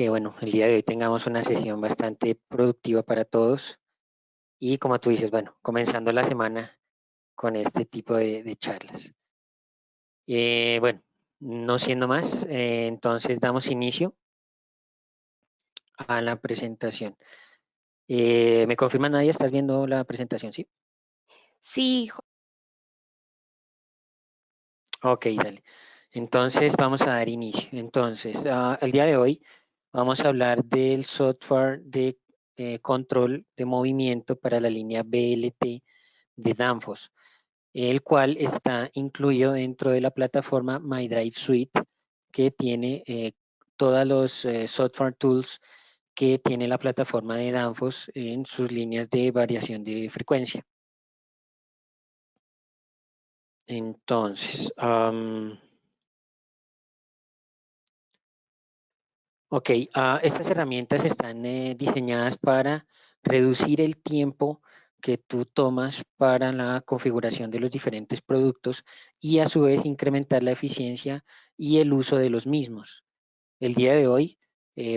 que, bueno, el día de hoy tengamos una sesión bastante productiva para todos y como tú dices, bueno, comenzando la semana con este tipo de charlas. Bueno, no siendo más, entonces damos inicio a la presentación. ¿Me confirma Nadia? ¿Estás viendo la presentación? Sí. Sí, Ok, dale. Entonces vamos a dar inicio. Entonces, el día de hoy vamos a hablar del software de control de movimiento para la línea BLT de Danfoss, el cual está incluido dentro de la plataforma MyDrive Suite, que tiene todos los software tools que tiene la plataforma de Danfoss en sus líneas de variación de frecuencia. Entonces, ok, estas herramientas están diseñadas para reducir el tiempo que tú tomas para la configuración de los diferentes productos y a su vez incrementar la eficiencia y el uso de los mismos. El día de hoy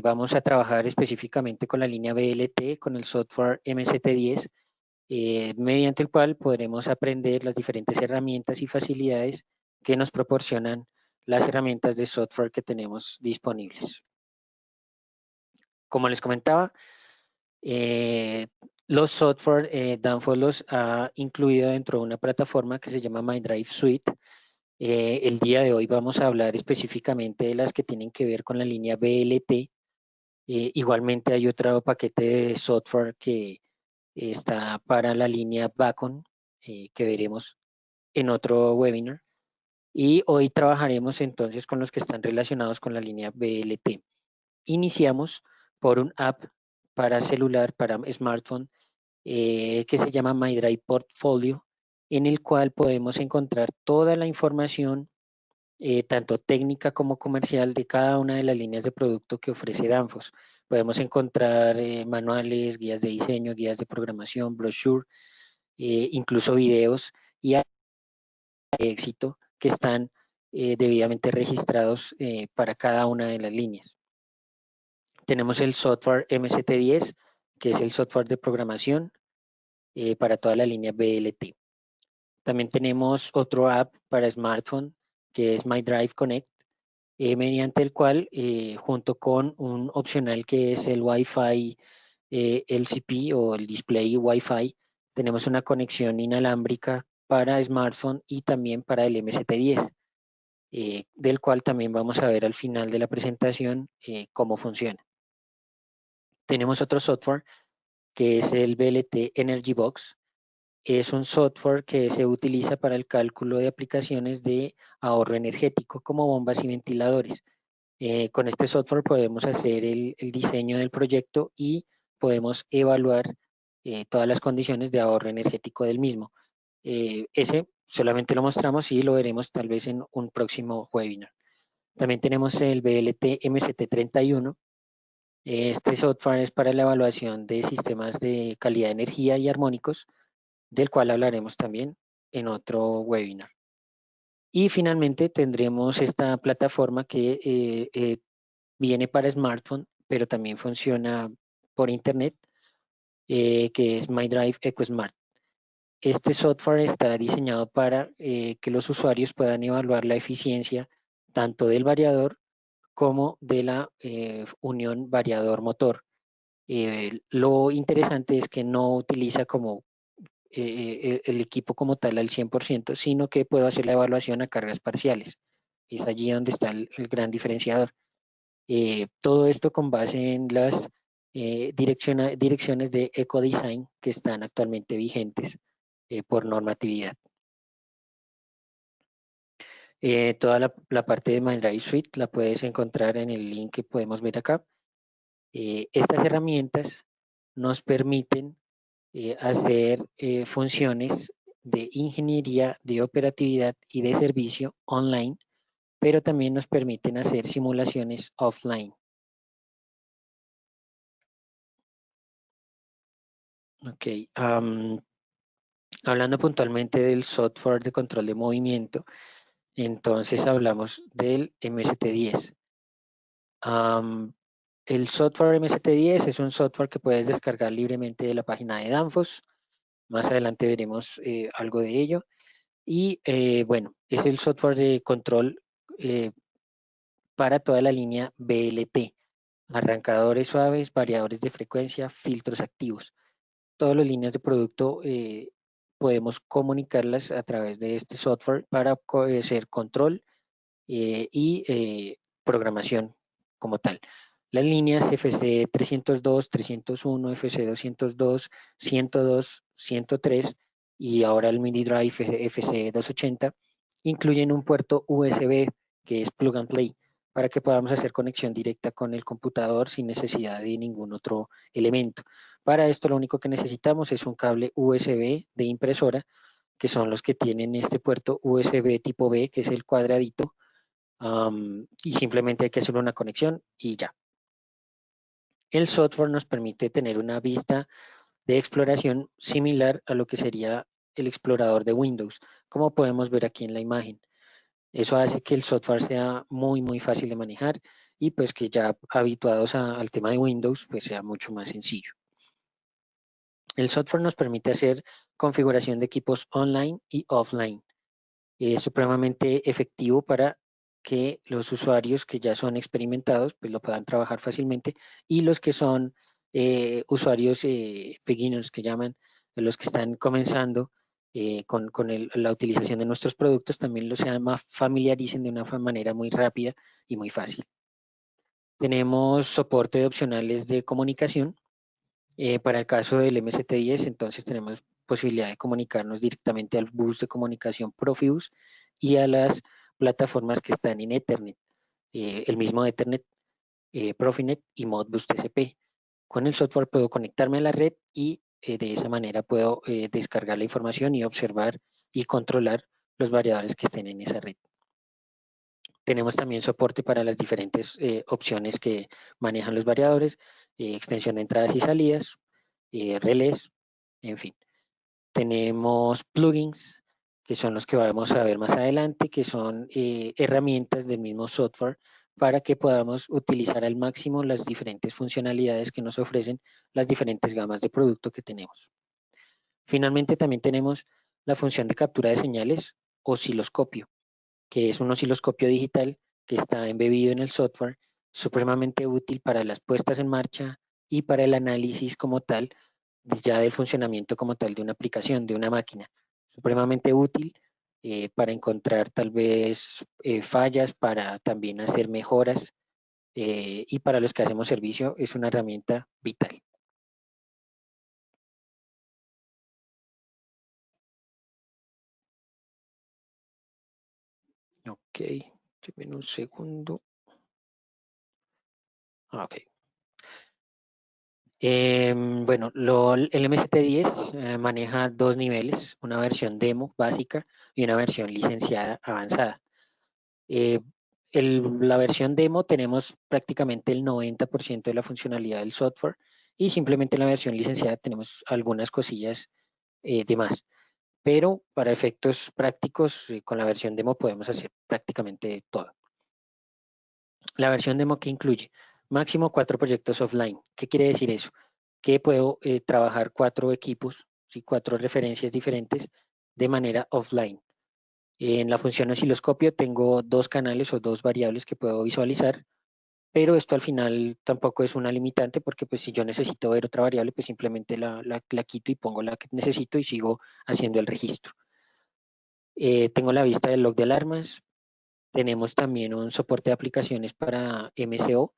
vamos a trabajar específicamente con la línea BLT, con el software MST10, mediante el cual podremos aprender las diferentes herramientas y facilidades que nos proporcionan las herramientas de software que tenemos disponibles. Como les comentaba, los software Danfoss los ha incluido dentro de una plataforma que se llama MyDrive Suite. El día de hoy vamos a hablar específicamente de las que tienen que ver con la línea BLT. Igualmente hay otro paquete de software que está para la línea Bacon, que veremos en otro webinar. Y hoy trabajaremos entonces con los que están relacionados con la línea BLT. Iniciamos por un app para celular, para smartphone, que se llama MyDrive Portfolio, en el cual podemos encontrar toda la información, tanto técnica como comercial, de cada una de las líneas de producto que ofrece Danfoss. Podemos encontrar manuales, guías de diseño, guías de programación, brochure, incluso videos y de éxito que están debidamente registrados para cada una de las líneas. Tenemos el software MST10, que es el software de programación para toda la línea BLT. También tenemos otro app para smartphone, que es MyDrive Connect, mediante el cual, junto con un opcional que es el Wi-Fi LCP o el display Wi-Fi, tenemos una conexión inalámbrica para smartphone y también para el MST10, del cual también vamos a ver al final de la presentación cómo funciona. Tenemos otro software que es el BLT Energy Box. Es un software que se utiliza para el cálculo de aplicaciones de ahorro energético como bombas y ventiladores. Con este software podemos hacer el diseño del proyecto y podemos evaluar todas las condiciones de ahorro energético del mismo. Ese solamente lo mostramos y lo veremos tal vez en un próximo webinar. También tenemos el BLT MST31. Este software es para la evaluación de sistemas de calidad de energía y armónicos, del cual hablaremos también en otro webinar. Y finalmente tendremos esta plataforma que viene para smartphone, pero también funciona por internet, que es MyDrive EcoSmart. Este software está diseñado para que los usuarios puedan evaluar la eficiencia tanto del variador como de la unión variador-motor. Lo interesante es que no utiliza como el equipo como tal al 100%, sino que puedo hacer la evaluación a cargas parciales. Es allí donde está el gran diferenciador. Todo esto con base en las direcciones de ecodesign que están actualmente vigentes por normatividad. Toda la parte de MyDrive Suite la puedes encontrar en el link que podemos ver acá. Estas herramientas nos permiten hacer funciones de ingeniería, de operatividad y de servicio online, pero también nos permiten hacer simulaciones offline. Ok, hablando puntualmente del software de control de movimiento, entonces hablamos del MST10. El software MST10 es un software que puedes descargar libremente de la página de Danfoss. Más adelante veremos algo de ello. Y bueno, es el software de control para toda la línea BLT. Arrancadores suaves, variadores de frecuencia, filtros activos. Todas las líneas de producto podemos comunicarlas a través de este software para hacer control y programación como tal. Las líneas FC 302, 301, FC 202, 102, 103 y ahora el mini drive FC 280 incluyen un puerto USB que es plug and play para que podamos hacer conexión directa con el computador sin necesidad de ningún otro elemento. Para esto lo único que necesitamos es un cable USB de impresora, que son los que tienen este puerto USB tipo B, que es el cuadradito, y simplemente hay que hacer una conexión y ya. El software nos permite tener una vista de exploración similar a lo que sería el explorador de Windows, como podemos ver aquí en la imagen. Eso hace que el software sea muy fácil de manejar y pues que ya habituados al tema de Windows, pues sea mucho más sencillo. El software nos permite hacer configuración de equipos online y offline. Es supremamente efectivo para que los usuarios que ya son experimentados pues lo puedan trabajar fácilmente y los que son usuarios beginners que llaman, los que están comenzando con la utilización de nuestros productos también los se familiaricen de una manera muy rápida y muy fácil. Tenemos soporte de opcionales de comunicación. Para el caso del MST10, entonces tenemos posibilidad de comunicarnos directamente al bus de comunicación Profibus y a las plataformas que están en Ethernet, el mismo Ethernet, Profinet y Modbus TCP. Con el software puedo conectarme a la red y de esa manera puedo descargar la información y observar y controlar los variadores que estén en esa red. Tenemos también soporte para las diferentes opciones que manejan los variadores, extensión de entradas y salidas, relés, en fin. Tenemos plugins, que son los que vamos a ver más adelante, que son herramientas del mismo software para que podamos utilizar al máximo las diferentes funcionalidades que nos ofrecen las diferentes gamas de producto que tenemos. Finalmente también tenemos la función de captura de señales, osciloscopio, que es un osciloscopio digital que está embebido en el software, supremamente útil para las puestas en marcha y para el análisis como tal, ya del funcionamiento como tal de una aplicación, de una máquina. Supremamente útil para encontrar tal vez fallas, para también hacer mejoras y para los que hacemos servicio es una herramienta vital. Ok, denme un segundo. Ok. Bueno, el MST10 maneja dos niveles, una versión demo básica y una versión licenciada avanzada. Eh, la versión demo tenemos prácticamente el 90% de la funcionalidad del software y simplemente en la versión licenciada tenemos algunas cosillas de más. Pero para efectos prácticos, con la versión demo podemos hacer prácticamente todo. La versión demo que incluye máximo 4 proyectos offline. ¿Qué quiere decir eso? Que puedo trabajar 4 equipos, ¿sí? 4 referencias diferentes de manera offline. En la función osciloscopio tengo 2 canales o 2 variables que puedo visualizar, pero esto al final tampoco es una limitante porque pues si yo necesito ver otra variable, pues simplemente la quito y pongo la que necesito y sigo haciendo el registro. Tengo la vista del log de alarmas. Tenemos también un soporte de aplicaciones para MCO.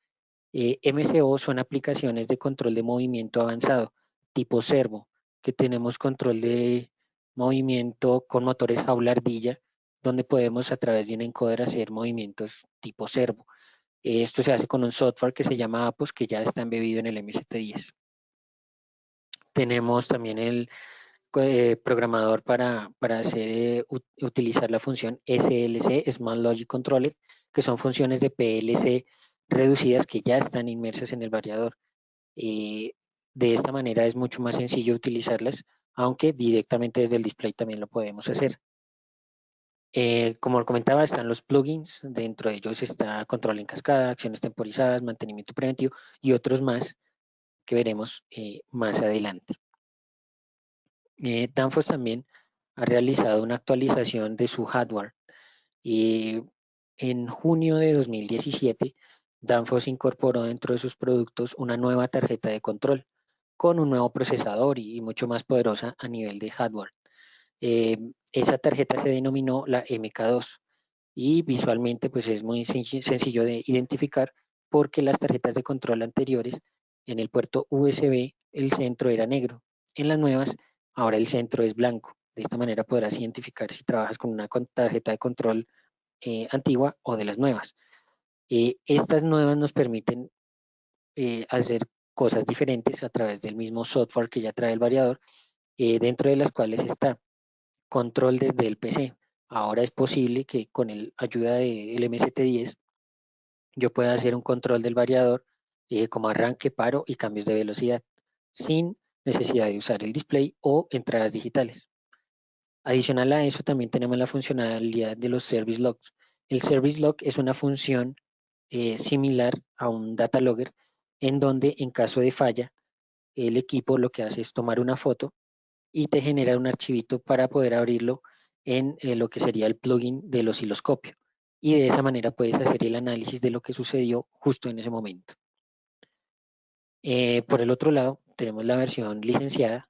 MCO son aplicaciones de control de movimiento avanzado, tipo servo, que tenemos control de movimiento con motores jaula ardilla, donde podemos a través de un encoder hacer movimientos tipo servo. Esto se hace con un software que se llama APOS, que ya está embebido en el MST10. Tenemos también el programador para hacer, utilizar la función SLC, Smart Logic Controller, que son funciones de PLC reducidas que ya están inmersas en el variador. De esta manera es mucho más sencillo utilizarlas, aunque directamente desde el display también lo podemos hacer. Como comentaba, están los plugins, dentro de ellos está control en cascada, acciones temporizadas, mantenimiento preventivo y otros más que veremos más adelante. Danfoss también ha realizado una actualización de su hardware. En junio de 2017, Danfoss incorporó dentro de sus productos una nueva tarjeta de control con un nuevo procesador y mucho más poderosa a nivel de hardware. Esa tarjeta se denominó la MK2 y visualmente pues es muy sencillo de identificar porque las tarjetas de control anteriores en el puerto USB el centro era negro. En las nuevas ahora el centro es blanco. De esta manera podrás identificar si trabajas con una tarjeta de control antigua o de las nuevas. Estas nuevas nos permiten hacer cosas diferentes a través del mismo software que ya trae el variador, dentro de las cuales está control desde el PC. Ahora es posible que con la ayuda del MST10 yo pueda hacer un control del variador como arranque, paro y cambios de velocidad sin necesidad de usar el display o entradas digitales. Adicional a eso también tenemos la funcionalidad de los service logs. El service log es una función similar a un data logger en donde en caso de falla el equipo lo que hace es tomar una foto y te genera un archivito para poder abrirlo en lo que sería el plugin del osciloscopio. Y de esa manera puedes hacer el análisis de lo que sucedió justo en ese momento. Por el otro lado, tenemos la versión licenciada,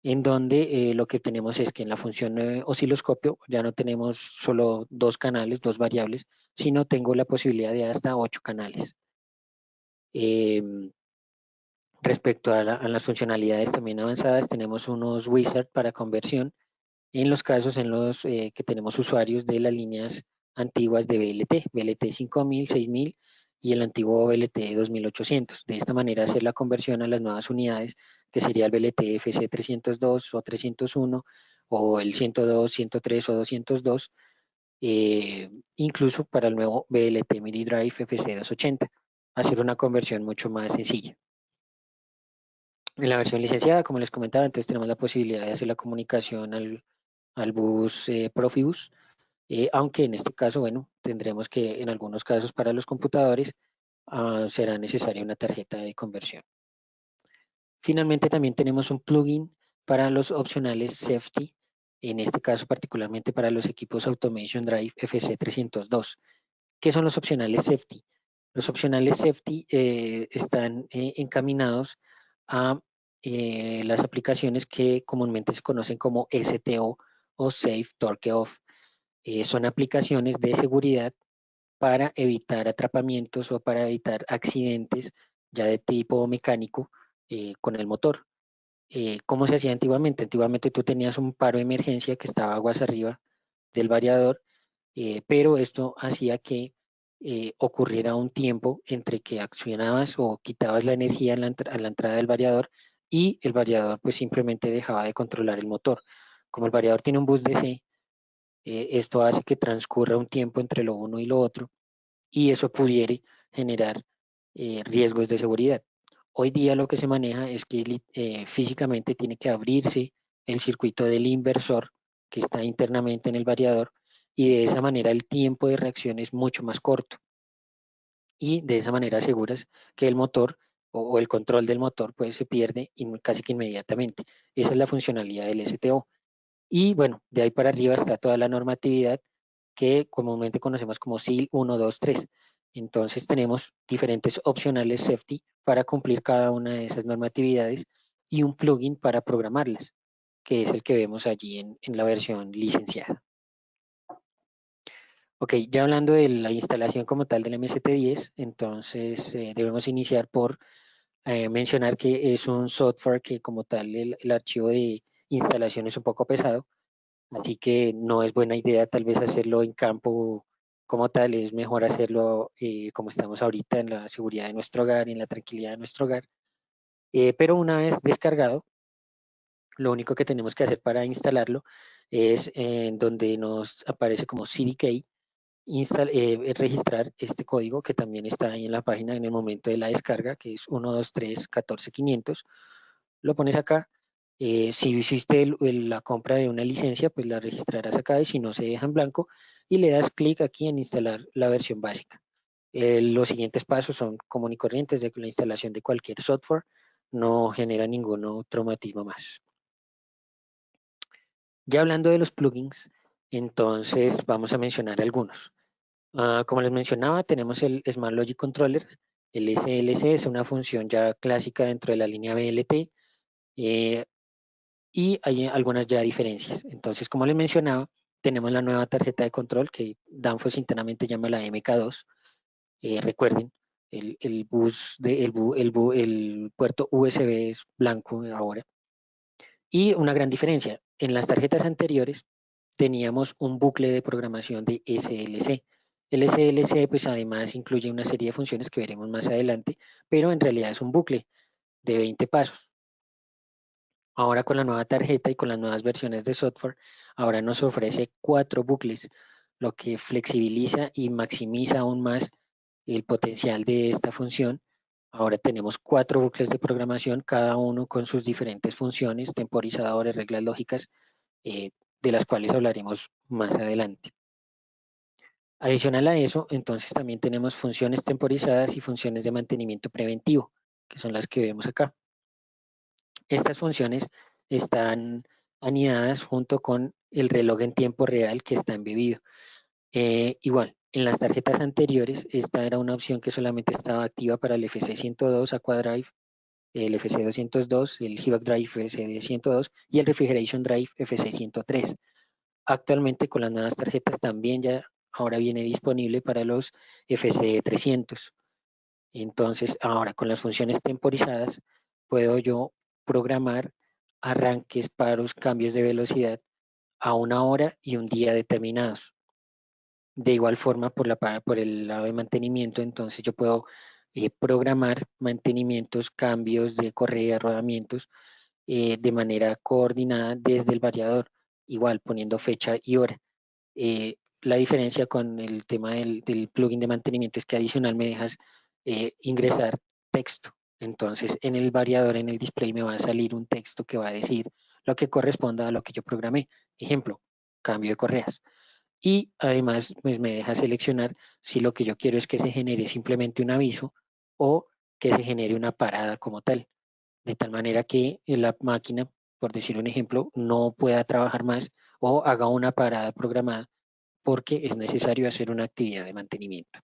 en donde lo que tenemos es que en la función osciloscopio ya no tenemos solo dos canales, dos variables, sino tengo la posibilidad de hasta 8 canales. Eh, Respecto a las funcionalidades también avanzadas, tenemos unos wizards para conversión en los casos en los que tenemos usuarios de las líneas antiguas de BLT 5000, 6000 y el antiguo BLT 2800. De esta manera hacer la conversión a las nuevas unidades, que sería el BLT FC 302 o 301 o el 102, 103 o 202, incluso para el nuevo BLT Mini Drive FC 280. Hacer una conversión mucho más sencilla. En la versión licenciada, como les comentaba, entonces tenemos la posibilidad de hacer la comunicación al bus Profibus, aunque en este caso, bueno, tendremos que en algunos casos para los computadores será necesaria una tarjeta de conversión. Finalmente también tenemos un plugin para los opcionales Safety, en este caso particularmente para los equipos Automation Drive FC302. ¿Qué son los opcionales Safety? Los opcionales Safety están encaminados a las aplicaciones que comúnmente se conocen como STO o Safe Torque Off. Son aplicaciones de seguridad para evitar atrapamientos o para evitar accidentes ya de tipo mecánico con el motor. ¿Cómo se hacía antiguamente? Antiguamente tú tenías un paro de emergencia que estaba aguas arriba del variador, pero esto hacía que ocurriera un tiempo entre que accionabas o quitabas la energía a la entrada del variador y el variador pues simplemente dejaba de controlar el motor. Como el variador tiene un bus DC, esto hace que transcurra un tiempo entre lo uno y lo otro y eso pudiera generar riesgos de seguridad. Hoy día lo que se maneja es que físicamente tiene que abrirse el circuito del inversor que está internamente en el variador y de esa manera el tiempo de reacción es mucho más corto y de esa manera aseguras que el motor o el control del motor pues se pierde casi que inmediatamente. Esa es la funcionalidad del STO. Y bueno, de ahí para arriba está toda la normatividad que comúnmente conocemos como SIL 1, 2, 3. Entonces tenemos diferentes opcionales safety para cumplir cada una de esas normatividades y un plugin para programarlas, que es el que vemos allí en la versión licenciada. Ok, ya hablando de la instalación como tal del MST10, entonces debemos iniciar por mencionar que es un software que como tal el archivo de instalación es un poco pesado, así que no es buena idea tal vez hacerlo en campo como tal, es mejor hacerlo como estamos ahorita en la seguridad de nuestro hogar y en la tranquilidad de nuestro hogar. Pero una vez descargado, lo único que tenemos que hacer para instalarlo es en donde nos aparece como CDK, registrar este código que también está ahí en la página en el momento de la descarga, que es 123 14 500. Lo pones acá Si hiciste la compra de una licencia, pues la registrarás acá y si no se deja en blanco y le das clic aquí en instalar la versión básica. Los siguientes pasos son común y corrientes de la instalación de cualquier software, no genera ningún traumatismo más. Ya hablando de los plugins, entonces vamos a mencionar algunos. Como les mencionaba, tenemos el Smart Logic Controller. El SLC es una función ya clásica dentro de la línea BLT eh, y hay algunas ya diferencias. Entonces, como les mencionaba, tenemos la nueva tarjeta de control que Danfoss internamente llama la MK2. Recuerden, el puerto USB es blanco ahora. Y una gran diferencia, en las tarjetas anteriores teníamos un bucle de programación de SLC. El SLC pues además incluye una serie de funciones que veremos más adelante, pero en realidad es un bucle de 20 pasos. Ahora con la nueva tarjeta y con las nuevas versiones de software, ahora nos ofrece 4 bucles, lo que flexibiliza y maximiza aún más el potencial de esta función. Ahora tenemos 4 bucles de programación, cada uno con sus diferentes funciones, temporizadores, reglas lógicas, eh, de las cuales hablaremos más adelante. Adicional a eso, entonces también tenemos funciones temporizadas y funciones de mantenimiento preventivo, que son las que vemos acá. Estas funciones están anidadas junto con el reloj en tiempo real que está embebido. Igual, en las tarjetas anteriores, esta era una opción que solamente estaba activa para el FC102 Aquadrive, el FC202, el HVAC Drive FC102 y el Refrigeration Drive FC103. Actualmente con las nuevas tarjetas también ya ahora viene disponible para los FC300. Entonces, ahora con las funciones temporizadas, puedo yo programar arranques, paros, cambios de velocidad a una hora y un día determinados. De igual forma, por el lado de mantenimiento, entonces yo puedo programar mantenimientos, cambios de correa, rodamientos de manera coordinada desde el variador, igual poniendo fecha y hora. La diferencia con el tema del plugin de mantenimiento es que adicional me dejas ingresar texto. Entonces, en el variador, en el display, me va a salir un texto que va a decir lo que corresponda a lo que yo programé. Ejemplo, cambio de correas. Y además, pues me deja seleccionar si lo que yo quiero es que se genere simplemente un aviso o que se genere una parada como tal. De tal manera que la máquina, por decir un ejemplo, no pueda trabajar más o haga una parada programada porque es necesario hacer una actividad de mantenimiento.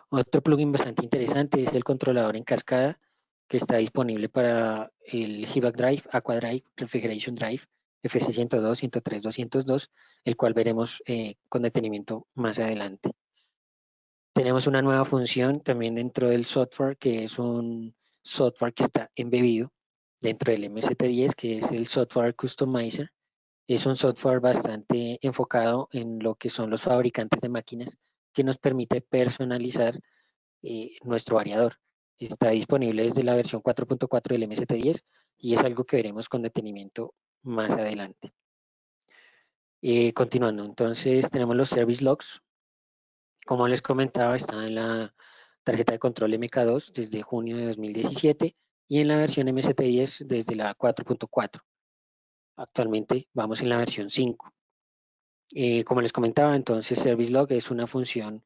Otro plugin bastante interesante es el controlador en cascada que está disponible para el HVAC Drive, Aqua Drive, Refrigeration Drive, FC102, 103, 202, el cual veremos con detenimiento más adelante. Tenemos una nueva función también dentro del software, que es un software que está embebido dentro del MST10, que es el Software Customizer. Es un software bastante enfocado en lo que son los fabricantes de máquinas, que nos permite personalizar nuestro variador. Está disponible desde la versión 4.4 del MST10 y es algo que veremos con detenimiento más adelante. Continuando, entonces tenemos los service logs. Como les comentaba, está en la tarjeta de control MK2 desde junio de 2017 y en la versión MST10 desde la 4.4. Actualmente vamos en la versión 5. Como les comentaba, entonces Service Log es una función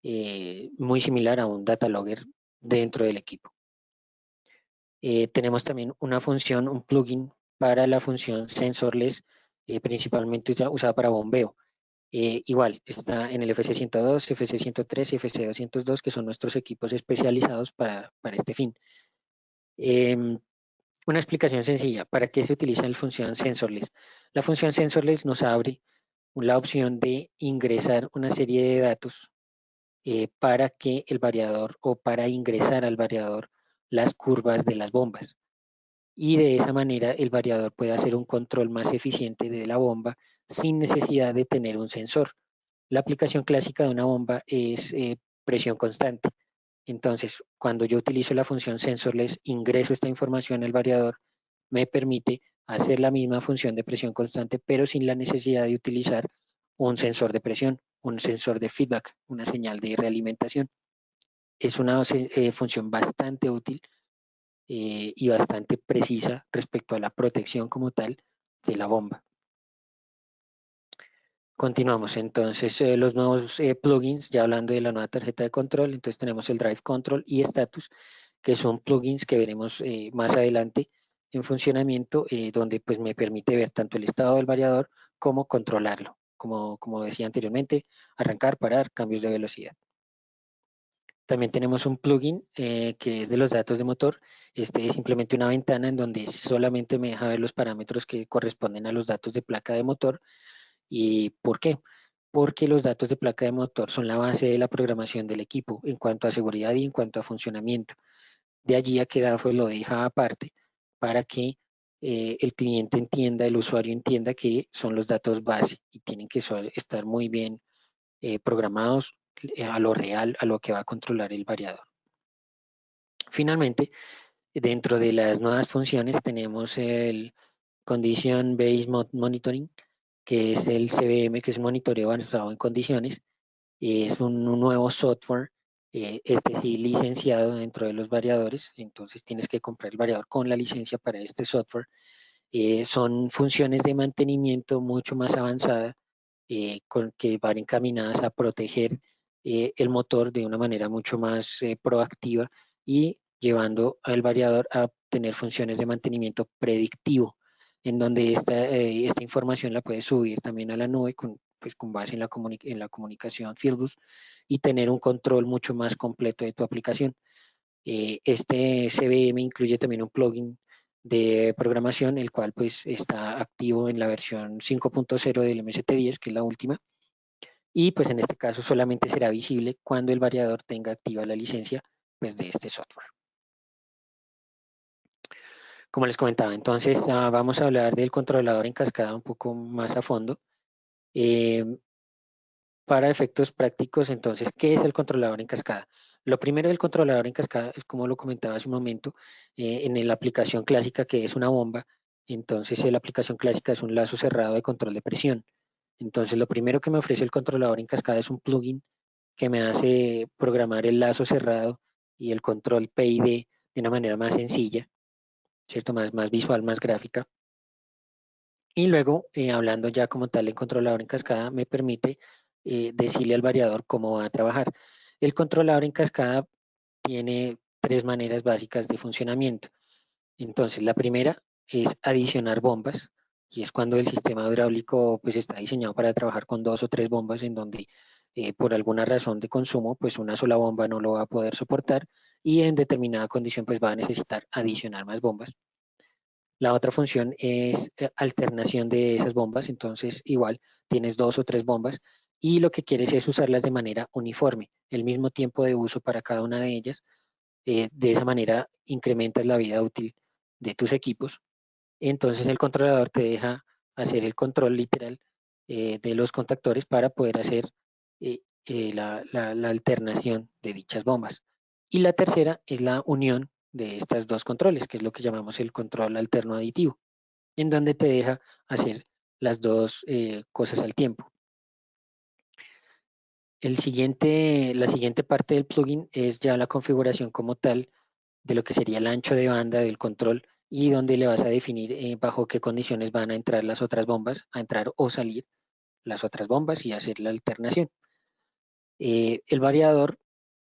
muy similar a un Data Logger dentro del equipo. Tenemos también una función, un plugin para la función Sensorless, principalmente usada para bombeo. Igual, está en el FC102, FC103 y FC202, que son nuestros equipos especializados para este fin. Una explicación sencilla, ¿para qué se utiliza la función Sensorless? La función Sensorless nos abre la opción de ingresar una serie de datos para que el variador o para ingresar al variador las curvas de las bombas. Y de esa manera el variador puede hacer un control más eficiente de la bomba sin necesidad de tener un sensor. La aplicación clásica de una bomba es presión constante. Entonces, cuando yo utilizo la función sensorless, ingreso esta información al variador, me permite hacer la misma función de presión constante, pero sin la necesidad de utilizar un sensor de presión, un sensor de feedback, una señal de realimentación. Es una función bastante útil y bastante precisa respecto a la protección como tal de la bomba. Continuamos entonces los nuevos plugins, ya hablando de la nueva tarjeta de control. Entonces tenemos el Drive Control y Status, que son plugins que veremos más adelante en funcionamiento, donde pues me permite ver tanto el estado del variador como controlarlo, como decía anteriormente, arrancar, parar, cambios de velocidad. También tenemos un plugin que es de los datos de motor. Este es simplemente una ventana en donde solamente me deja ver los parámetros que corresponden a los datos de placa de motor. ¿Y por qué? Porque los datos de placa de motor son la base de la programación del equipo en cuanto a seguridad y en cuanto a funcionamiento. De allí a que DAFO lo deja aparte para que el cliente entienda, el usuario entienda que son los datos base y tienen que estar muy bien programados a lo real, a lo que va a controlar el variador. Finalmente, dentro de las nuevas funciones tenemos el Condition Based Monitoring, que es el CBM, que es monitoreo basado en condiciones. Es un nuevo software, este sí licenciado dentro de los variadores, entonces tienes que comprar el variador con la licencia para este software. Son funciones de mantenimiento mucho más avanzadas que van encaminadas a proteger el motor de una manera mucho más proactiva y llevando al variador a tener funciones de mantenimiento predictivo, en donde esta información la puedes subir también a la nube pues, con base en la comunicación Fieldbus y tener un control mucho más completo de tu aplicación. Este CVM incluye también un plugin de programación, el cual pues está activo en la versión 5.0 del MST10, que es la última, y pues en este caso solamente será visible cuando el variador tenga activa la licencia pues de este software. Como les comentaba, entonces vamos a hablar del controlador en cascada un poco más a fondo. Eh, para efectos prácticos, entonces, ¿qué es el controlador en cascada? Lo primero del controlador en cascada es, como lo comentaba hace un momento, en la aplicación clásica que es una bomba. Entonces, la aplicación clásica es un lazo cerrado de control de presión. Entonces, lo primero que me ofrece el controlador en cascada es un plugin que me hace programar el lazo cerrado y el control PID de una manera más sencilla, ¿cierto? Más visual, más gráfica. Y luego, hablando ya como tal el controlador en cascada, me permite decirle al variador cómo va a trabajar. El controlador en cascada tiene tres maneras básicas de funcionamiento. Entonces, la primera es adicionar bombas, y es cuando el sistema hidráulico pues, está diseñado para trabajar con dos o tres bombas en donde por alguna razón de consumo, pues una sola bomba no lo va a poder soportar y en determinada condición pues va a necesitar adicionar más bombas. La otra función es alternación de esas bombas, entonces igual tienes dos o tres bombas y lo que quieres es usarlas de manera uniforme, el mismo tiempo de uso para cada una de ellas. De esa manera incrementas la vida útil de tus equipos. Entonces el controlador te deja hacer el control literal de los contactores para poder hacer la alternación de dichas bombas. Y la tercera es la unión de estas dos controles, que es lo que llamamos el control alterno aditivo, en donde te deja hacer las dos cosas al tiempo. La siguiente parte del plugin es ya la configuración como tal de lo que sería el ancho de banda del control y donde le vas a definir bajo qué condiciones van a entrar las otras bombas, a entrar o salir las otras bombas y hacer la alternación. El variador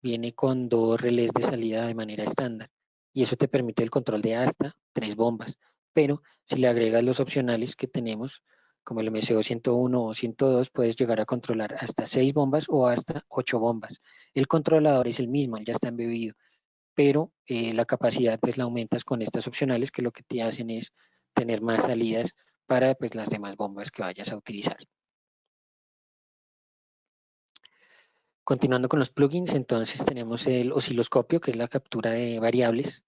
viene con dos relés de salida de manera estándar y eso te permite el control de hasta tres bombas, pero si le agregas los opcionales que tenemos, como el MCO 101 o 102, puedes llegar a controlar hasta 6 bombas o hasta 8 bombas. El controlador es el mismo, él ya está embebido, pero la capacidad pues la aumentas con estas opcionales que lo que te hacen es tener más salidas para pues las demás bombas que vayas a utilizar. Continuando con los plugins, entonces tenemos el osciloscopio, que es la captura de variables,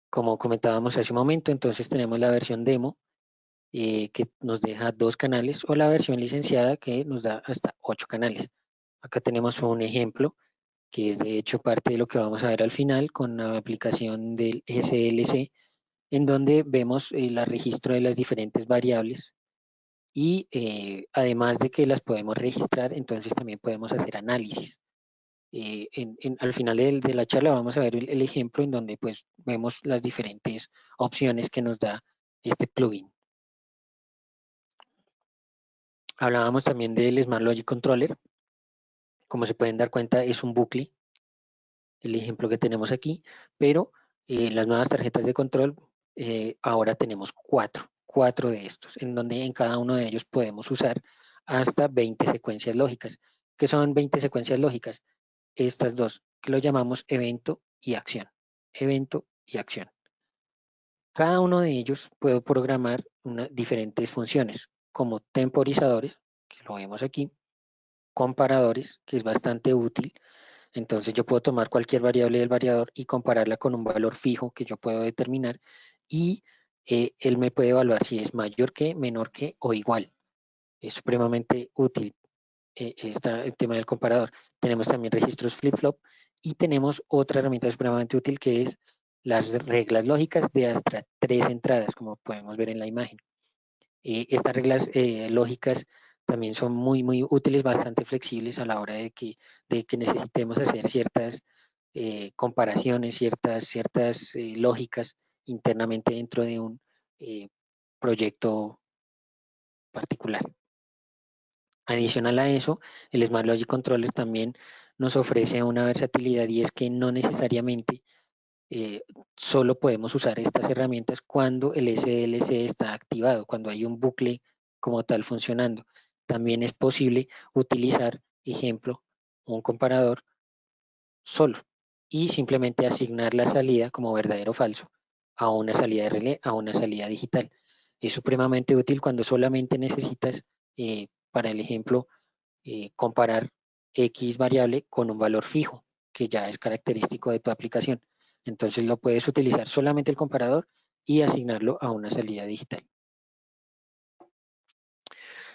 como comentábamos hace un momento. Entonces tenemos la versión demo, que nos deja 2 canales, o la versión licenciada, que nos da hasta 8 canales. Acá tenemos un ejemplo, que es de hecho parte de lo que vamos a ver al final con la aplicación del SLC, en donde vemos el registro de las diferentes variables y además de que las podemos registrar, entonces también podemos hacer análisis. Al final de la charla vamos a ver el ejemplo en donde pues vemos las diferentes opciones que nos da este plugin. Hablábamos también del Smart Logic Controller. Como se pueden dar cuenta, es un bucle, el ejemplo que tenemos aquí, pero las nuevas tarjetas de control, ahora tenemos cuatro de estos, en donde en cada uno de ellos podemos usar hasta 20 secuencias lógicas. ¿Qué son 20 secuencias lógicas? Estas dos, que lo llamamos evento y acción. Evento y acción. Cada uno de ellos puede programar diferentes funciones, como temporizadores, que lo vemos aquí, comparadores, que es bastante útil. Entonces yo puedo tomar cualquier variable del variador y compararla con un valor fijo que yo puedo determinar y él me puede evaluar si es mayor que, menor que o igual. Es supremamente útil el tema del comparador. Tenemos también registros flip-flop y tenemos otra herramienta supremamente útil que es las reglas lógicas de hasta 3 entradas, como podemos ver en la imagen. Estas reglas lógicas también son muy útiles, bastante flexibles a la hora de que necesitemos hacer ciertas comparaciones, ciertas lógicas internamente dentro de un proyecto particular. Adicional a eso, el Smart Logic Controller también nos ofrece una versatilidad y es que no necesariamente eh, solo podemos usar estas herramientas cuando el SLC está activado, cuando hay un bucle como tal funcionando. También es posible utilizar, ejemplo, un comparador solo y simplemente asignar la salida como verdadero o falso a una salida de relé, a una salida digital. Es supremamente útil cuando solamente necesitas, para el ejemplo, comparar X variable con un valor fijo, que ya es característico de tu aplicación. Entonces lo puedes utilizar solamente el comparador y asignarlo a una salida digital.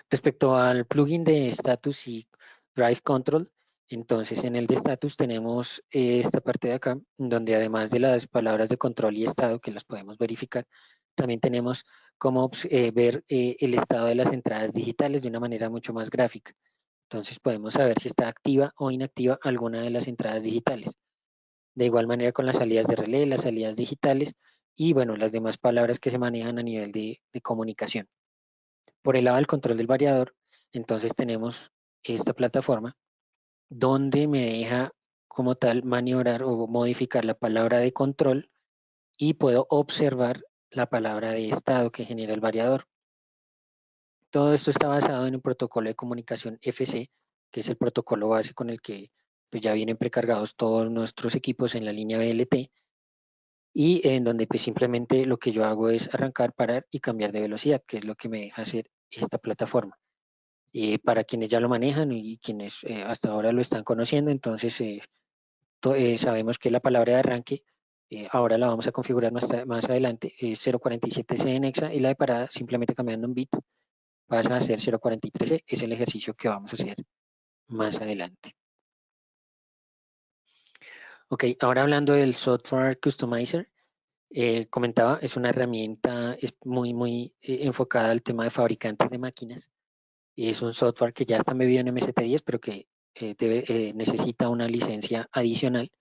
Respecto al plugin de status y drive control, entonces en el de status tenemos esta parte de acá, donde además de las palabras de control y estado que las podemos verificar, también tenemos cómo ver el estado de las entradas digitales de una manera mucho más gráfica. Entonces podemos saber si está activa o inactiva alguna de las entradas digitales. De igual manera con las salidas de relé, las salidas digitales y bueno, las demás palabras que se manejan a nivel de comunicación. Por el lado del control del variador, entonces tenemos esta plataforma donde me deja como tal maniobrar o modificar la palabra de control y puedo observar la palabra de estado que genera el variador. Todo esto está basado en un protocolo de comunicación FC, que es el protocolo base con el que pues, ya vienen precargados todos nuestros equipos en la línea BLT y en donde pues simplemente lo que yo hago es arrancar, parar y cambiar de velocidad, que es lo que me deja hacer esta plataforma. Para quienes ya lo manejan y quienes hasta ahora lo están conociendo, entonces sabemos que la palabra de arranque ahora la vamos a configurar más adelante, es 047C en hexa y la de parada simplemente cambiando un bit pasa a ser 043C, es el ejercicio que vamos a hacer más adelante. Ok, ahora hablando del Software Customizer, comentaba, es una herramienta es muy enfocada al tema de fabricantes de máquinas. Es un software que ya está embebido en MST10, pero que necesita una licencia adicional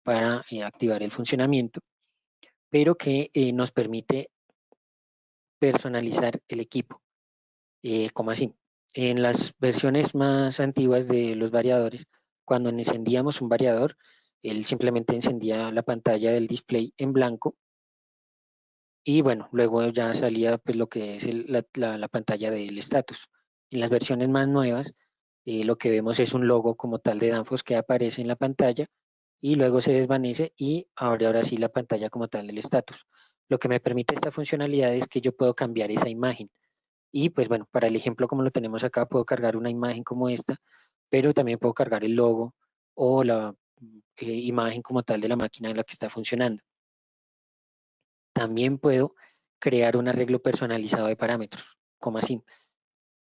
para activar el funcionamiento, pero que nos permite personalizar el equipo. ¿Cómo así? En las versiones más antiguas de los variadores, cuando encendíamos un variador, él simplemente encendía la pantalla del display en blanco y bueno, luego ya salía pues lo que es la pantalla del status. En las versiones más nuevas, lo que vemos es un logo como tal de Danfoss que aparece en la pantalla y luego se desvanece y abre ahora sí la pantalla como tal del status. Lo que me permite esta funcionalidad es que yo puedo cambiar esa imagen. Y pues bueno, para el ejemplo como lo tenemos acá, puedo cargar una imagen como esta, pero también puedo cargar el logo o la imagen como tal de la máquina en la que está funcionando. También puedo crear un arreglo personalizado de parámetros, como así,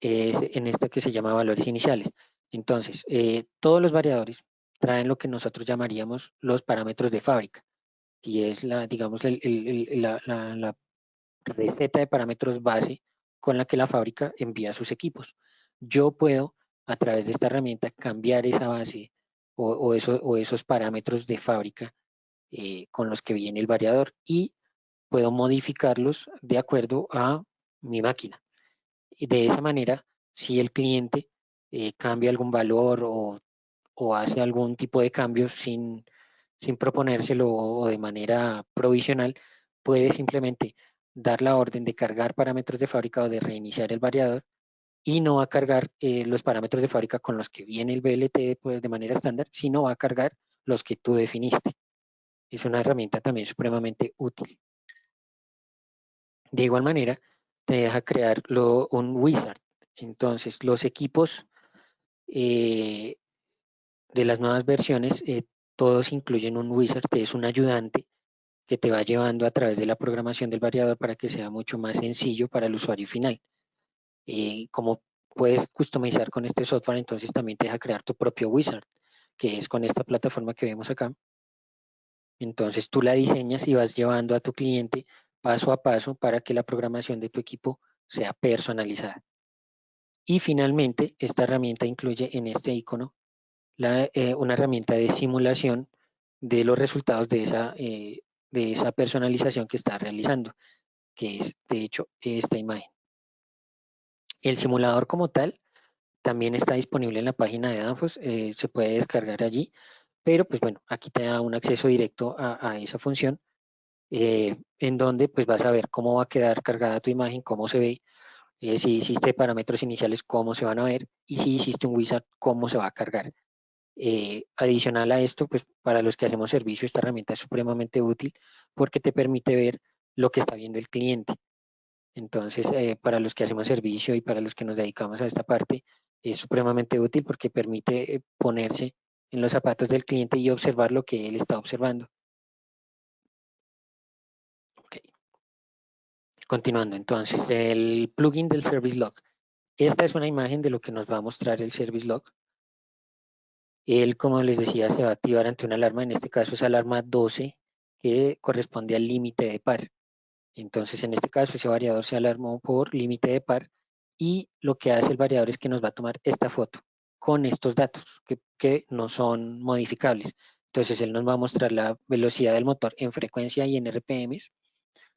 es en esta que se llama valores iniciales. Entonces, todos los variadores traen lo que nosotros llamaríamos los parámetros de fábrica, y es digamos, la receta de parámetros base con la que la fábrica envía sus equipos. Yo puedo, a través de esta herramienta, cambiar esa base o esos parámetros de fábrica con los que viene el variador y puedo modificarlos de acuerdo a mi máquina. Y de esa manera, si el cliente cambia algún valor o hace algún tipo de cambio sin proponérselo o de manera provisional, puede simplemente dar la orden de cargar parámetros de fábrica o de reiniciar el variador y no va a cargar los parámetros de fábrica con los que viene el BLT pues, de manera estándar, sino va a cargar los que tú definiste. Es una herramienta también supremamente útil. De igual manera, te deja crear un wizard. Entonces, los equipos eh, de las nuevas versiones, todos incluyen un wizard que es un ayudante que te va llevando a través de la programación del variador para que sea mucho más sencillo para el usuario final. Como puedes customizar con este software, entonces también te deja crear tu propio wizard, que es con esta plataforma que vemos acá. Entonces tú la diseñas y vas llevando a tu cliente paso a paso para que la programación de tu equipo sea personalizada. Y finalmente, esta herramienta incluye en este icono una herramienta de simulación de los resultados de esa personalización que está realizando, que es de hecho esta imagen. El simulador como tal también está disponible en la página de Danfoss, se puede descargar allí, pero pues bueno, aquí te da un acceso directo a esa función, en donde pues vas a ver cómo va a quedar cargada tu imagen, cómo se ve, si hiciste parámetros iniciales, cómo se van a ver, y si hiciste un wizard, cómo se va a cargar. Adicional a esto, pues para los que hacemos servicio, esta herramienta es supremamente útil porque te permite ver lo que está viendo el cliente. Entonces, para los que hacemos servicio y para los que nos dedicamos a esta parte, es supremamente útil porque permite ponerse en los zapatos del cliente y observar lo que él está observando. Okay. Continuando, entonces, el plugin del Service Log. Esta es una imagen de lo que nos va a mostrar el Service Log. Él, como les decía, se va a activar ante una alarma, en este caso es alarma 12, que corresponde al límite de par. Entonces, en este caso, ese variador se alarmó por límite de par y lo que hace el variador es que nos va a tomar esta foto con estos datos que no son modificables. Entonces, él nos va a mostrar la velocidad del motor en frecuencia y en RPMs,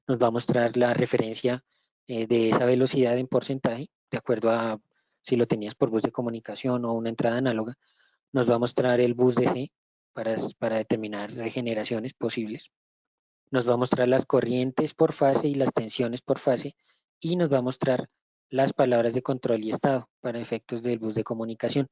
nos va a mostrar la referencia de esa velocidad en porcentaje, de acuerdo a si lo tenías por bus de comunicación o una entrada análoga, nos va a mostrar el bus DC para determinar regeneraciones posibles, nos va a mostrar las corrientes por fase y las tensiones por fase y nos va a mostrar las palabras de control y estado para efectos del bus de comunicación.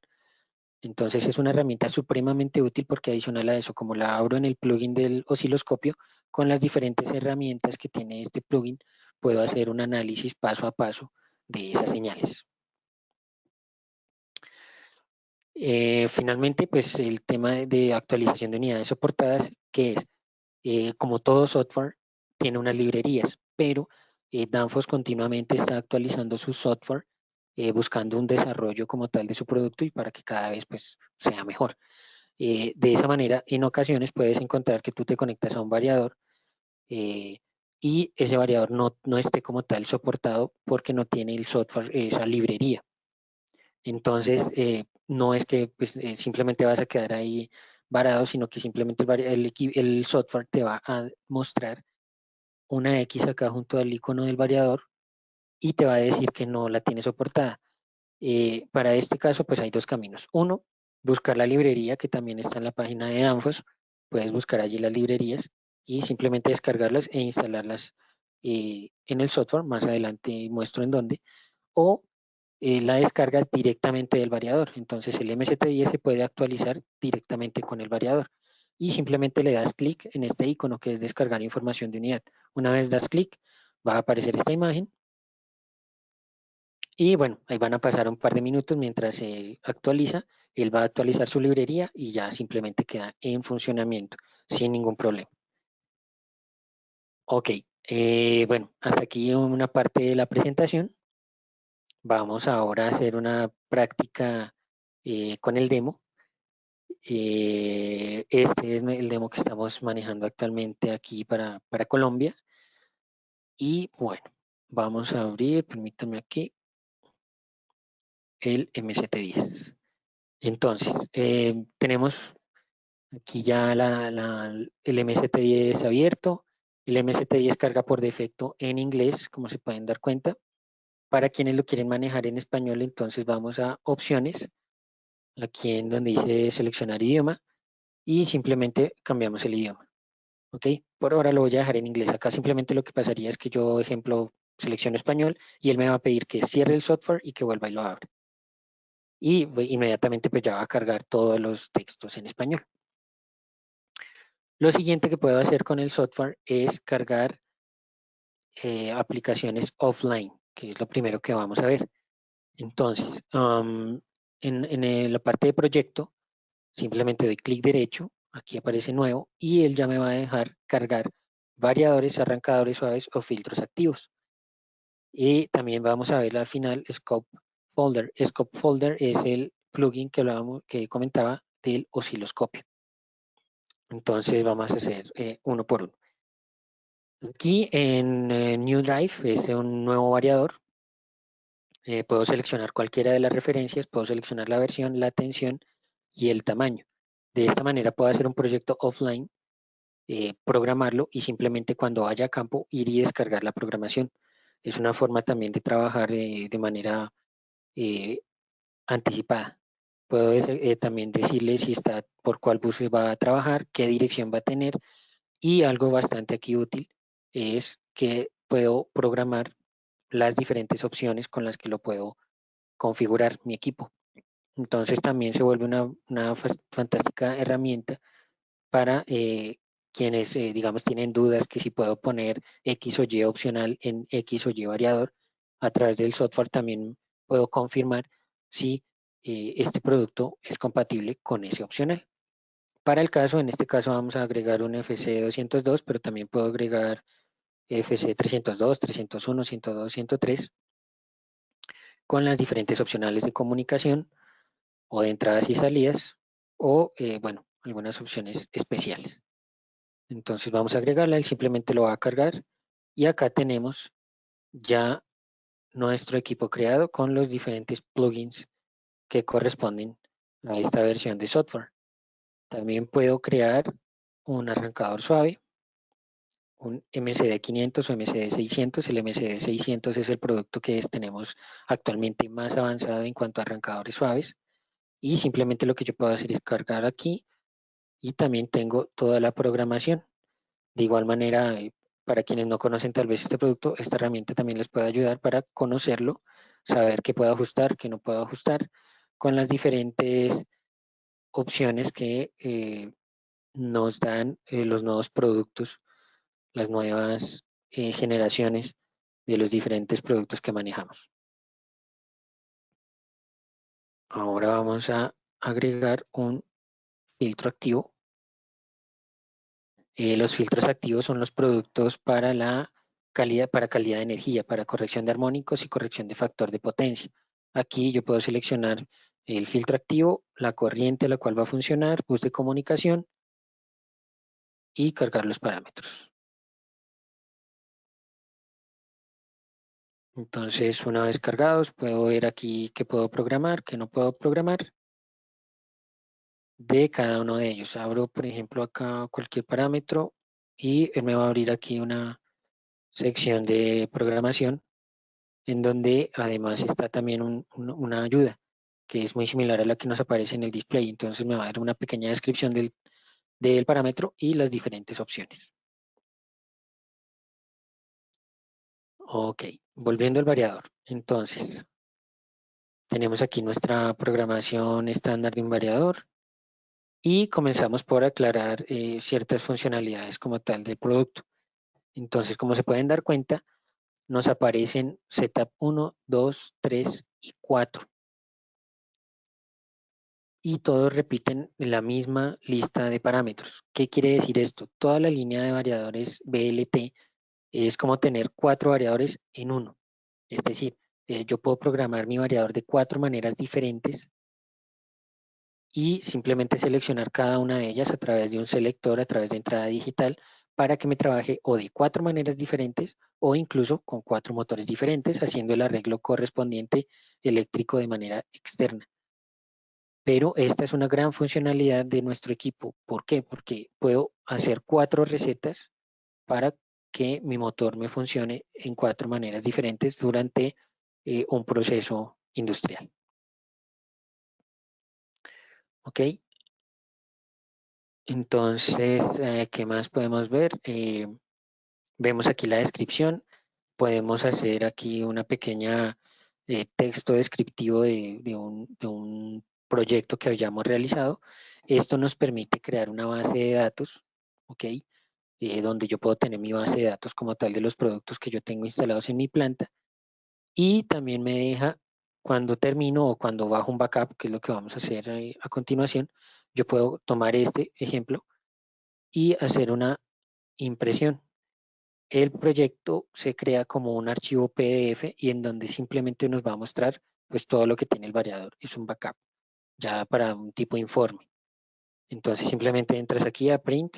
Entonces es una herramienta supremamente útil porque adicional a eso, como la abro en el plugin del osciloscopio, con las diferentes herramientas que tiene este plugin, puedo hacer un análisis paso a paso de esas señales. Finalmente, pues el tema de actualización de unidades soportadas, que es como todo software, tiene unas librerías, pero Danfoss continuamente está actualizando su software, buscando un desarrollo como tal de su producto y para que cada vez pues, sea mejor. De esa manera, en ocasiones puedes encontrar que tú te conectas a un variador eh, y ese variador no esté como tal soportado porque no tiene el software, esa librería. Entonces, no es que pues, simplemente vas a quedar ahí varado, sino que simplemente el software te va a mostrar una X acá junto al icono del variador y te va a decir que no la tiene soportada. Para este caso, pues hay dos caminos. Uno, buscar la librería que también está en la página de Danfoss. Puedes buscar allí las librerías y simplemente descargarlas e instalarlas en el software. Más adelante muestro en dónde. O la descargas directamente del variador. Entonces el MST10 se puede actualizar directamente con el variador y simplemente le das clic en este icono que es descargar información de unidad. Una vez das clic, va a aparecer esta imagen y bueno, ahí van a pasar un par de minutos mientras se actualiza. Él va a actualizar su librería y ya simplemente queda en funcionamiento sin ningún problema. Ok, bueno, hasta aquí una parte de la presentación. Vamos ahora a hacer una práctica con el demo. Este es el demo que estamos manejando actualmente aquí para Colombia. Y bueno, vamos a abrir, permítanme aquí, el MST10. Entonces, tenemos Aquí ya el MST10 abierto. El MST10 carga por defecto en inglés, como se pueden dar cuenta. Para quienes lo quieren manejar en español, entonces vamos a opciones, aquí en donde dice seleccionar idioma, y simplemente cambiamos el idioma. ¿Ok? Por ahora lo voy a dejar en inglés. Acá simplemente lo que pasaría es que yo, ejemplo, selecciono español y él me va a pedir que cierre el software y que vuelva y lo abra. Y inmediatamente pues ya va a cargar todos los textos en español. Lo siguiente que puedo hacer con el software es cargar aplicaciones offline, que es lo primero que vamos a ver. Entonces, la parte de proyecto, simplemente doy clic derecho, aquí aparece nuevo, y él ya me va a dejar cargar variadores, arrancadores suaves o filtros activos. Y también vamos a ver al final Scope Folder. Scope Folder es el plugin que comentaba del osciloscopio. Entonces vamos a hacer uno por uno. Aquí en New Drive es un nuevo variador. Puedo seleccionar cualquiera de las referencias, puedo seleccionar la versión, la tensión y el tamaño. De esta manera puedo hacer un proyecto offline, programarlo y simplemente cuando vaya a campo ir y descargar la programación. Es una forma también de trabajar de manera eh, anticipada. Puedo también decirle si está por cuál bus va a trabajar, qué dirección va a tener y algo bastante aquí útil es que puedo programar las diferentes opciones con las que lo puedo configurar mi equipo. Entonces también se vuelve una fantástica herramienta para quienes, digamos, tienen dudas que si puedo poner X o Y opcional en X o Y variador. A través del software también puedo confirmar si este producto es compatible con ese opcional. Para el caso, en este caso vamos a agregar un FC202, pero también puedo agregar FC302, 301, 102, 103 con las diferentes opcionales de comunicación o de entradas y salidas o, bueno, algunas opciones especiales. Entonces vamos a agregarla, él simplemente lo va a cargar y acá tenemos ya nuestro equipo creado con los diferentes plugins que corresponden a esta versión de software. También puedo crear un arrancador suave, un MCD 500 o MCD 600. El MCD 600 es el producto que tenemos actualmente más avanzado en cuanto a arrancadores suaves. Y simplemente lo que yo puedo hacer es cargar aquí y también tengo toda la programación. De igual manera, para quienes no conocen tal vez este producto, esta herramienta también les puede ayudar para conocerlo, saber qué puedo ajustar, qué no puedo ajustar, con las diferentes opciones que nos dan los nuevos productos, las nuevas generaciones de los diferentes productos que manejamos. Ahora vamos a agregar un filtro activo. Los filtros activos son los productos para para calidad de energía, para corrección de armónicos y corrección de factor de potencia. Aquí yo puedo seleccionar el filtro activo, la corriente a la cual va a funcionar, bus de comunicación y cargar los parámetros. Entonces, una vez cargados, puedo ver aquí qué puedo programar, qué no puedo programar de cada uno de ellos. Abro, por ejemplo, acá cualquier parámetro y él me va a abrir aquí una sección de programación en donde además está también una ayuda que es muy similar a la que nos aparece en el display. Entonces me va a dar una pequeña descripción del parámetro y las diferentes opciones. Ok, volviendo al variador. Entonces, tenemos aquí nuestra programación estándar de un variador y comenzamos por aclarar ciertas funcionalidades como tal del producto. Entonces, como se pueden dar cuenta, nos aparecen setup 1, 2, 3 y 4. Y todos repiten la misma lista de parámetros. ¿Qué quiere decir esto? Toda la línea de variadores BLT es como tener 4 variadores en uno. Es decir, yo puedo programar mi variador de 4 maneras diferentes y simplemente seleccionar cada una de ellas a través de un selector, a través de entrada digital, para que me trabaje o de 4 maneras diferentes o incluso con 4 motores diferentes, haciendo el arreglo correspondiente eléctrico de manera externa. Pero esta es una gran funcionalidad de nuestro equipo. ¿Por qué? Porque puedo hacer 4 recetas para que mi motor me funcione en 4 maneras diferentes durante un proceso industrial. ¿Ok? Entonces, ¿qué más podemos ver? Vemos aquí la descripción. Podemos hacer aquí una pequeña texto descriptivo de un proyecto que hayamos realizado. Esto nos permite crear una base de datos, ¿ok? Donde yo puedo tener mi base de datos como tal de los productos que yo tengo instalados en mi planta. Y también me deja, cuando termino o cuando bajo un backup, que es lo que vamos a hacer a continuación, yo puedo tomar este ejemplo y hacer una impresión. El proyecto se crea como un archivo PDF y en donde simplemente nos va a mostrar pues todo lo que tiene el variador. Es un backup, ya para un tipo de informe. Entonces simplemente entras aquí a Print,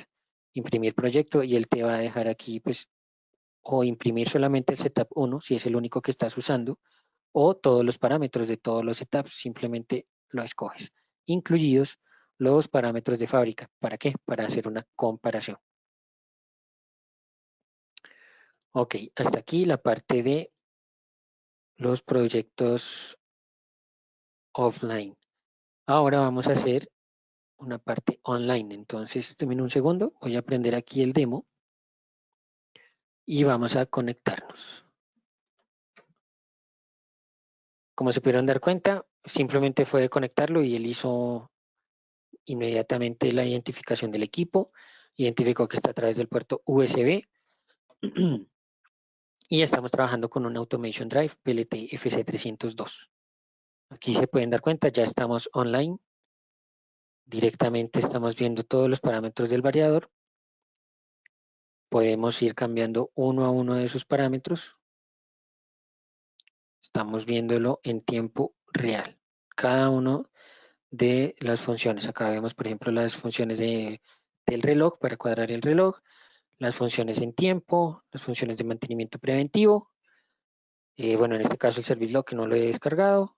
imprimir proyecto y él te va a dejar aquí pues o imprimir solamente el setup 1 si es el único que estás usando o todos los parámetros de todos los setups, simplemente lo escoges, incluidos los parámetros de fábrica. ¿Para qué? Para hacer una comparación. Ok, hasta aquí la parte de los proyectos offline. Ahora vamos a hacer una parte online. Entonces, denme un segundo, voy a prender aquí el demo y vamos a conectarnos. Como se pudieron dar cuenta, simplemente fue conectarlo y él hizo inmediatamente la identificación del equipo, identificó que está a través del puerto USB y estamos trabajando con un Automation Drive PLT FC302. Aquí se pueden dar cuenta, ya estamos online. Directamente estamos viendo todos los parámetros del variador. Podemos ir cambiando uno a uno de esos parámetros. Estamos viéndolo en tiempo real. Cada uno de las funciones. Acá vemos, por ejemplo, las funciones del reloj para cuadrar el reloj, las funciones en tiempo, las funciones de mantenimiento preventivo. Bueno, en este caso el service log que no lo he descargado,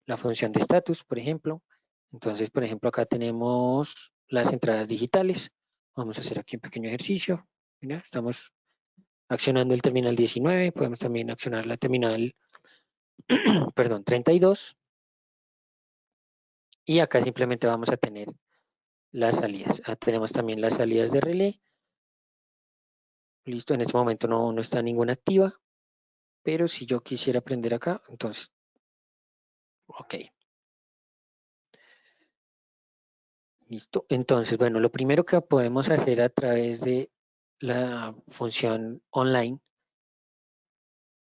la función de status, por ejemplo. Entonces, por ejemplo, acá tenemos las entradas digitales. Vamos a hacer aquí un pequeño ejercicio. Mira, estamos accionando el terminal 19, podemos también accionar la terminal, perdón, 32. Y acá simplemente vamos a tener las salidas. Tenemos también las salidas de relé. Listo, en este momento no está ninguna activa, pero si yo quisiera prender acá, entonces, ok. Listo. Entonces, bueno, lo primero que podemos hacer a través de la función online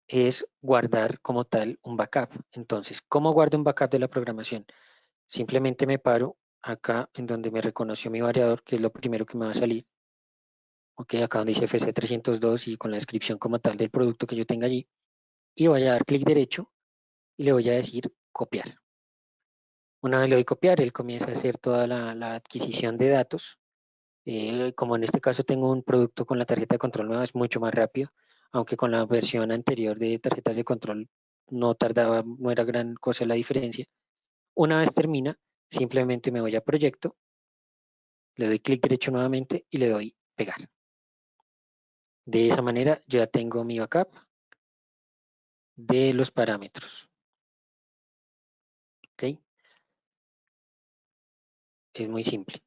es guardar como tal un backup. Entonces, ¿cómo guardo un backup de la programación? Simplemente me paro acá en donde me reconoció mi variador, que es lo primero que me va a salir. Ok, acá donde dice FC302 y con la descripción como tal del producto que yo tenga allí. Y voy a dar clic derecho y le voy a decir copiar. Una vez le doy copiar, él comienza a hacer toda la adquisición de datos. Como en este caso tengo un producto con la tarjeta de control nueva, es mucho más rápido, aunque con la versión anterior de tarjetas de control no tardaba, no era gran cosa la diferencia. Una vez termina, simplemente me voy a proyecto, le doy clic derecho nuevamente y le doy pegar. De esa manera ya tengo mi backup de los parámetros. ¿Ok? Es muy simple.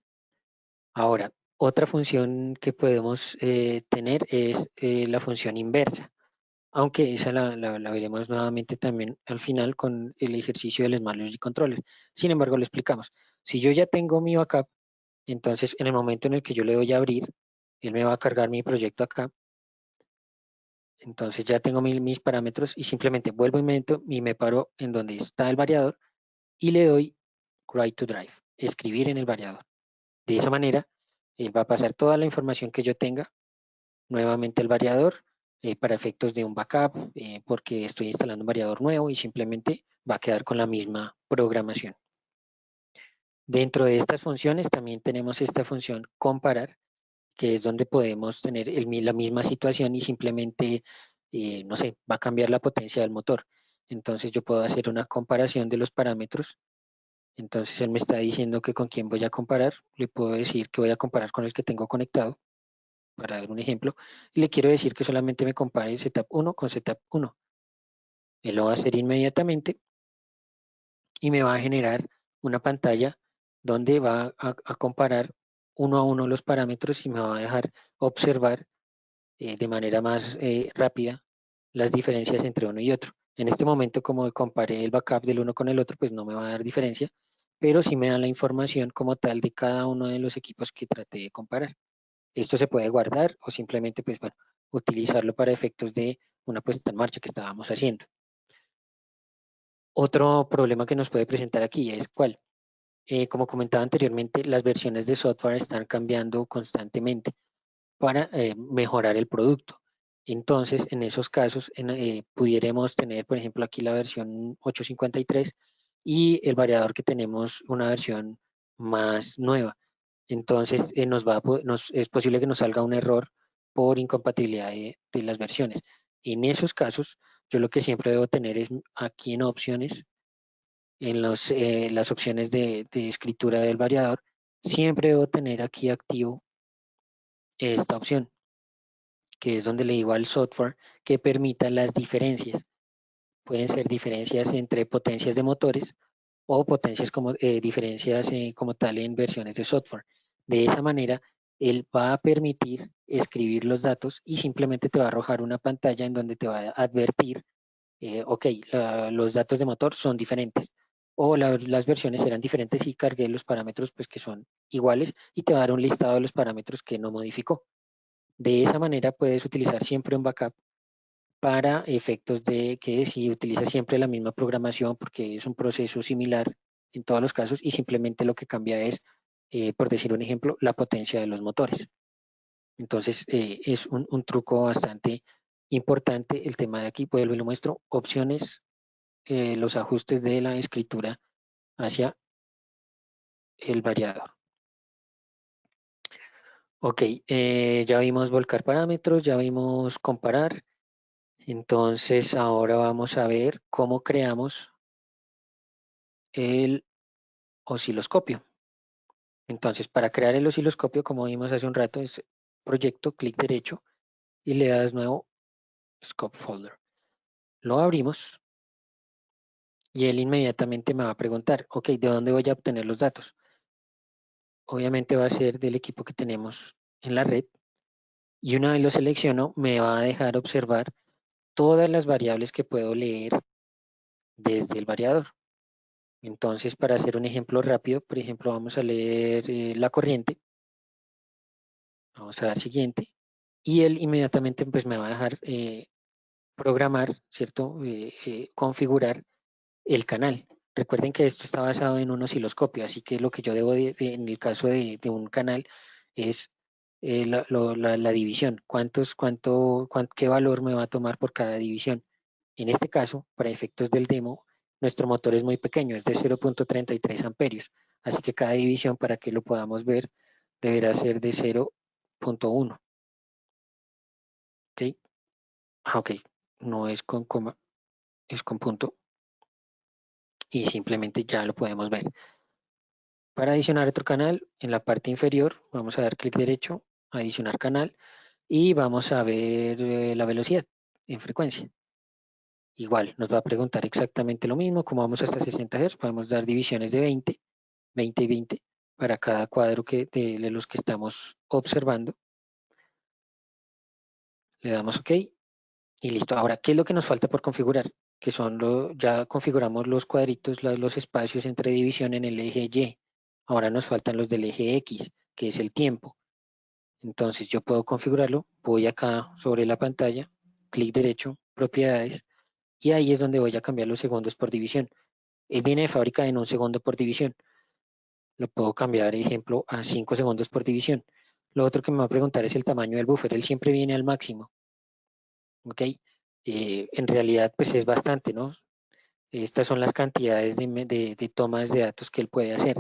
Ahora, otra función que podemos tener es la función inversa, aunque esa la veremos nuevamente también al final con el ejercicio del Smart Logic Controller. Sin embargo, lo explicamos. Si yo ya tengo mi backup, entonces en el momento en el que yo le doy a abrir, él me va a cargar mi proyecto acá. Entonces ya tengo mis parámetros y simplemente vuelvo y me paro en donde está el variador y le doy Write to Drive, escribir en el variador. De esa manera, él va a pasar toda la información que yo tenga nuevamente al variador para efectos de un backup, porque estoy instalando un variador nuevo y simplemente va a quedar con la misma programación. Dentro de estas funciones también tenemos esta función comparar, que es donde podemos tener la misma situación y simplemente, no sé, va a cambiar la potencia del motor. Entonces yo puedo hacer una comparación de los parámetros Entonces él me está diciendo que con quién voy a comparar. Le puedo decir que voy a comparar con el que tengo conectado, para dar un ejemplo. Y le quiero decir que solamente me compare setup 1 con setup 1. Él lo va a hacer inmediatamente y me va a generar una pantalla donde va a comparar uno a uno los parámetros y me va a dejar observar de manera más rápida las diferencias entre uno y otro. En este momento, como comparé el backup del uno con el otro, pues no me va a dar diferencia, pero sí me da la información como tal de cada uno de los equipos que traté de comparar. Esto se puede guardar o simplemente, pues bueno, utilizarlo para efectos de una puesta en marcha que estábamos haciendo. Otro problema que nos puede presentar aquí es cuál. Como comentaba anteriormente, las versiones de software están cambiando constantemente para mejorar el producto. Entonces, en esos casos, pudiéramos tener, por ejemplo, aquí la versión 853 y el variador que tenemos una versión más nueva. Entonces, es posible que nos salga un error por incompatibilidad de las versiones. En esos casos, yo lo que siempre debo tener es aquí en opciones, en las opciones de escritura del variador, siempre debo tener aquí activo esta opción, que es donde le digo al software que permita las diferencias. Pueden ser diferencias entre potencias de motores o potencias como diferencias como tal en versiones de software. De esa manera, él va a permitir escribir los datos y simplemente te va a arrojar una pantalla en donde te va a advertir, ok, los datos de motor son diferentes o las versiones eran diferentes y cargué los parámetros pues que son iguales y te va a dar un listado de los parámetros que no modificó. De esa manera puedes utilizar siempre un backup para efectos de que si utilizas siempre la misma programación porque es un proceso similar en todos los casos y simplemente lo que cambia es, por decir un ejemplo, la potencia de los motores. Entonces es un truco bastante importante el tema de aquí, vuelvo y lo muestro, opciones, los ajustes de la escritura hacia el variador. Ok, ya vimos volcar parámetros, ya vimos comparar. Entonces ahora vamos a ver cómo creamos el osciloscopio. Entonces para crear el osciloscopio, como vimos hace un rato, es proyecto, clic derecho y le das nuevo scope folder. Lo abrimos y él inmediatamente me va a preguntar, ok, ¿de dónde voy a obtener los datos? Obviamente va a ser del equipo que tenemos en la red y una vez lo selecciono me va a dejar observar todas las variables que puedo leer desde el variador. Entonces, para hacer un ejemplo rápido, por ejemplo, vamos a leer la corriente. Vamos a dar siguiente. Y él inmediatamente pues, me va a dejar programar, ¿cierto? Configurar el canal. Recuerden que esto está basado en un osciloscopio, así que lo que yo debo, en el caso de un canal, es la división. ¿Qué valor me va a tomar por cada división? En este caso, para efectos del demo, nuestro motor es muy pequeño, es de 0.33 amperios. Así que cada división, para que lo podamos ver, deberá ser de 0.1. ¿Ok? Ok. No es con coma, es con punto. Y simplemente ya lo podemos ver. Para adicionar otro canal, en la parte inferior, vamos a dar clic derecho, adicionar canal, y vamos a ver la velocidad en frecuencia. Igual, nos va a preguntar exactamente lo mismo, como vamos hasta 60 Hz, podemos dar divisiones de 20, 20 y 20 para cada cuadro de los que estamos observando. Le damos OK y listo. Ahora, ¿qué es lo que nos falta por configurar? Que son ya configuramos los cuadritos, los espacios entre división en el eje Y. Ahora nos faltan los del eje X, que es el tiempo. Entonces yo puedo configurarlo, voy acá sobre la pantalla, clic derecho, propiedades, y ahí es donde voy a cambiar los segundos por división. Él viene de fábrica en 1 segundo por división. Lo puedo cambiar, ejemplo, a 5 segundos por división. Lo otro que me va a preguntar es el tamaño del buffer. Él siempre viene al máximo, ¿ok? En realidad, pues es bastante, ¿no? Estas son las cantidades de tomas de datos que él puede hacer.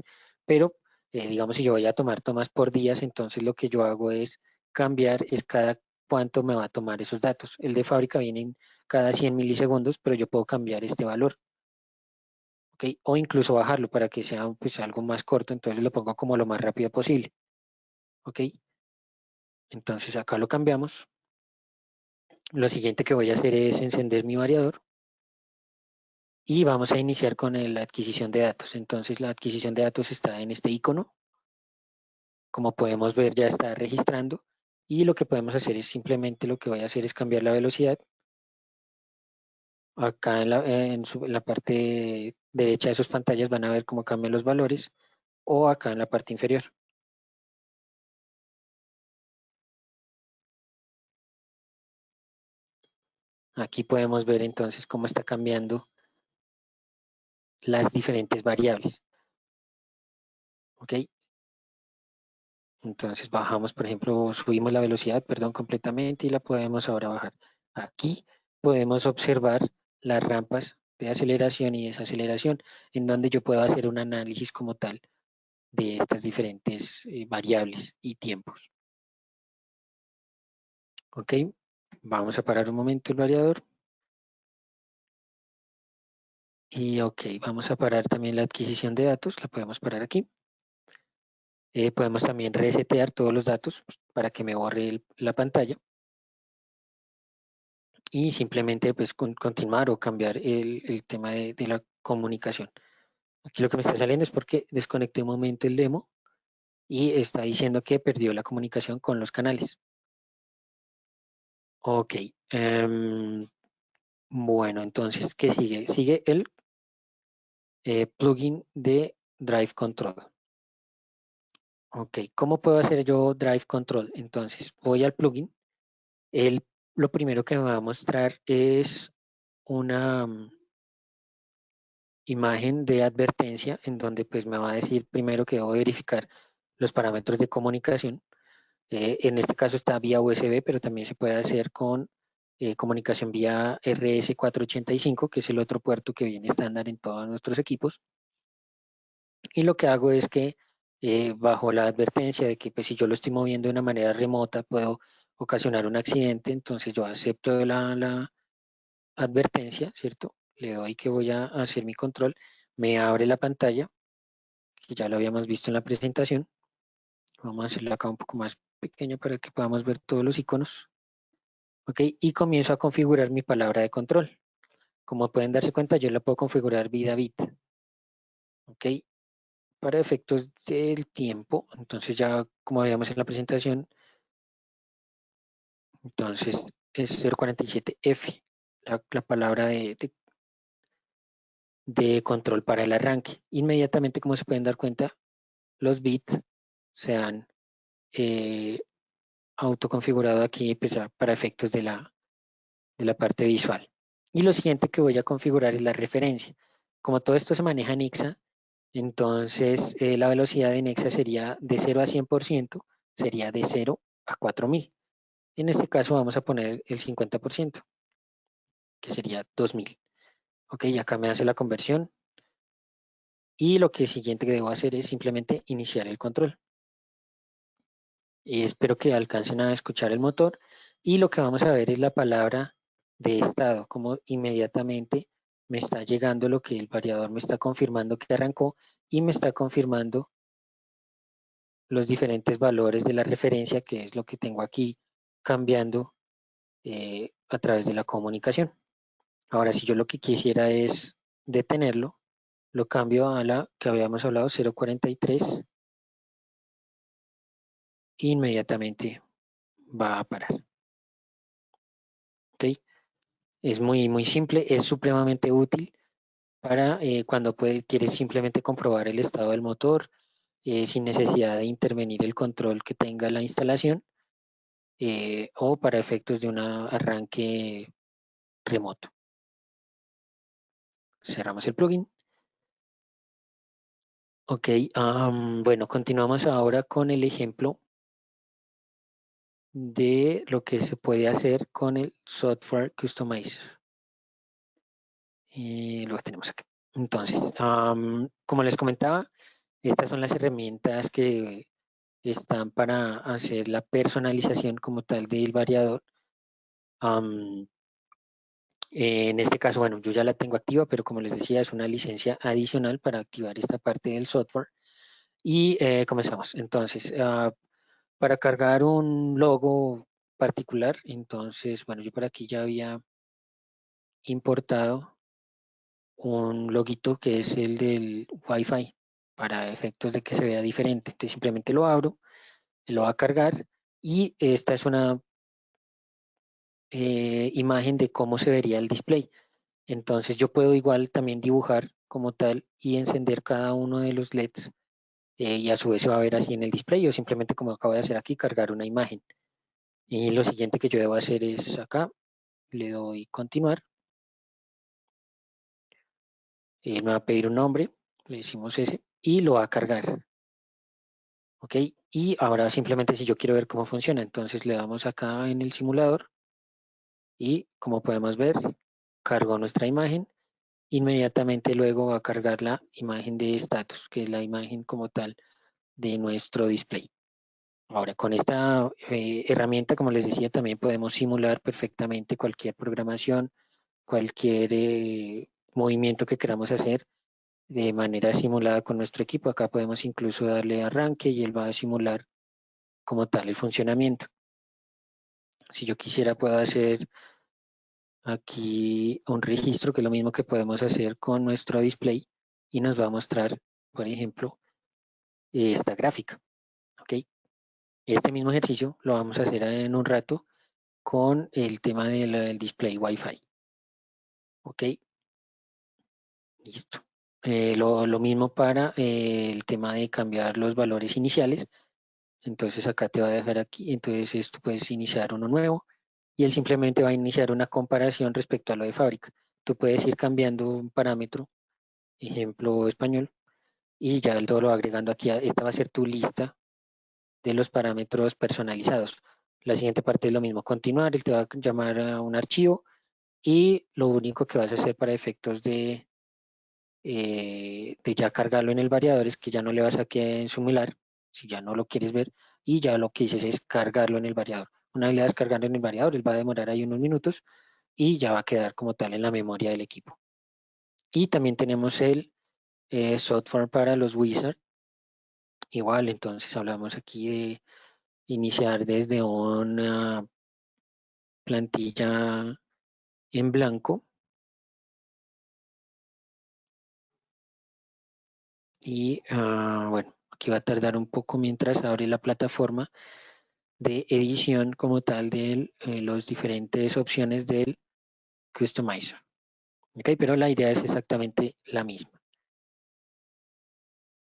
Pero, digamos, si yo voy a tomar tomas por días, entonces lo que yo hago es cambiar, es cada cuánto me va a tomar esos datos. El de fábrica viene en cada 100 milisegundos, pero yo puedo cambiar este valor. ¿ok? O incluso bajarlo para que sea pues algo más corto, entonces lo pongo como lo más rápido posible, ¿ok? Entonces acá lo cambiamos. Lo siguiente que voy a hacer es encender mi variador y vamos a iniciar con la adquisición de datos. Entonces la adquisición de datos está en este icono. Como podemos ver ya está registrando y lo que podemos hacer es simplemente lo que voy a hacer es cambiar la velocidad. Acá en la parte derecha de sus pantallas van a ver cómo cambian los valores o acá en la parte inferior. Aquí podemos ver entonces cómo está cambiando las diferentes variables. ¿Ok? Entonces bajamos, por ejemplo, subimos la velocidad, perdón, completamente y la podemos ahora bajar. Aquí podemos observar las rampas de aceleración y desaceleración, en donde yo puedo hacer un análisis como tal de estas diferentes variables y tiempos. ¿Ok? Vamos a parar un momento el variador. Y ok, vamos a parar también la adquisición de datos, la podemos parar aquí. Podemos también resetear todos los datos pues, para que me borre la pantalla. Y simplemente pues continuar o cambiar el tema de la comunicación. Aquí lo que me está saliendo es porque desconecté un momento el demo y está diciendo que perdió la comunicación con los canales. Ok. Bueno, entonces, ¿qué sigue? Sigue el plugin de Drive Control. Ok, ¿cómo puedo hacer yo Drive Control? Entonces, voy al plugin. Él, lo primero que me va a mostrar es una imagen de advertencia en donde pues me va a decir primero que debo verificar los parámetros de comunicación. En este caso está vía USB, pero también se puede hacer con comunicación vía RS485, que es el otro puerto que viene estándar en todos nuestros equipos. Y lo que hago es que bajo la advertencia de que pues, si yo lo estoy moviendo de una manera remota puedo ocasionar un accidente, entonces yo acepto la advertencia, ¿cierto? Le doy que voy a hacer mi control, me abre la pantalla, que ya lo habíamos visto en la presentación. Vamos a hacerlo acá un poco más pequeño para que podamos ver todos los iconos. ¿Ok? Y comienzo a configurar mi palabra de control. Como pueden darse cuenta, yo la puedo configurar bit a bit. ¿Ok? Para efectos del tiempo, entonces ya como veíamos en la presentación, entonces es 047F, la palabra de control para el arranque. Inmediatamente, como se pueden dar cuenta, los bits se han eh, autoconfigurado aquí pues, para efectos de la parte visual. Y lo siguiente que voy a configurar es la referencia. Como todo esto se maneja en Nexa, entonces la velocidad de Nexa sería de 0 a 100%, sería de 0 a 4000. En este caso vamos a poner el 50%, que sería 2000. Ok, acá me hace la conversión y lo que siguiente que debo hacer es simplemente iniciar el control. Y espero que alcancen a escuchar el motor y lo que vamos a ver es la palabra de estado, como inmediatamente me está llegando lo que el variador me está confirmando que arrancó y me está confirmando los diferentes valores de la referencia, que es lo que tengo aquí cambiando a través de la comunicación. Ahora, si yo lo que quisiera es detenerlo, lo cambio a la que habíamos hablado, 0.43, e inmediatamente va a parar. ¿Ok? Es muy, muy simple, es supremamente útil para cuando quieres simplemente comprobar el estado del motor sin necesidad de intervenir el control que tenga la instalación o para efectos de un arranque remoto. Cerramos el plugin. Ok, bueno, continuamos ahora con el ejemplo de lo que se puede hacer con el Software Customizer. Lo tenemos aquí. Entonces, como les comentaba, estas son las herramientas que están para hacer la personalización como tal del variador. En este caso, bueno, yo ya la tengo activa, pero como les decía, es una licencia adicional para activar esta parte del software. Y comenzamos. Entonces, para cargar un logo particular, entonces, bueno, yo por aquí ya había importado un loguito que es el del Wi-Fi para efectos de que se vea diferente. Entonces simplemente lo abro, lo va a cargar y esta es una imagen de cómo se vería el display. Entonces yo puedo igual también dibujar como tal y encender cada uno de los LEDs y a su vez se va a ver así en el display o simplemente como acabo de hacer aquí, cargar una imagen. Y lo siguiente que yo debo hacer es acá, le doy continuar, él me va a pedir un nombre, le decimos ese y lo va a cargar. ¿Ok? Y ahora simplemente si yo quiero ver cómo funciona, entonces le damos acá en el simulador y como podemos ver, cargó nuestra imagen. Inmediatamente luego va a cargar la imagen de status, que es la imagen como tal de nuestro display. Ahora, con esta herramienta, como les decía, también podemos simular perfectamente cualquier programación, cualquier movimiento que queramos hacer de manera simulada con nuestro equipo. Acá podemos incluso darle arranque y él va a simular como tal el funcionamiento. Si yo quisiera, puedo hacer aquí un registro, que es lo mismo que podemos hacer con nuestro display y nos va a mostrar, por ejemplo, esta gráfica. ¿Ok? Este mismo ejercicio lo vamos a hacer en un rato con el tema del display Wi-Fi. ¿Ok? Listo. Lo mismo para el tema de cambiar los valores iniciales. Entonces acá te va a dejar aquí. Entonces esto puedes iniciar uno nuevo y él simplemente va a iniciar una comparación respecto a lo de fábrica. Tú puedes ir cambiando un parámetro, ejemplo español, y ya él todo lo va agregando aquí. Esta va a ser tu lista de los parámetros personalizados. La siguiente parte es lo mismo, continuar, él te va a llamar a un archivo y lo único que vas a hacer para efectos de ya cargarlo en el variador es que ya no le vas a quedar simular, si ya no lo quieres ver, y ya lo que dices es cargarlo en el variador. Una vez le das cargando en el variador, él va a demorar ahí unos minutos y ya va a quedar como tal en la memoria del equipo. Y también tenemos el software para los wizards. Igual, entonces hablamos aquí de iniciar desde una plantilla en blanco y bueno, aquí va a tardar un poco mientras abre la plataforma de edición como tal de las diferentes opciones del Customizer. ¿Ok? Pero la idea es exactamente la misma.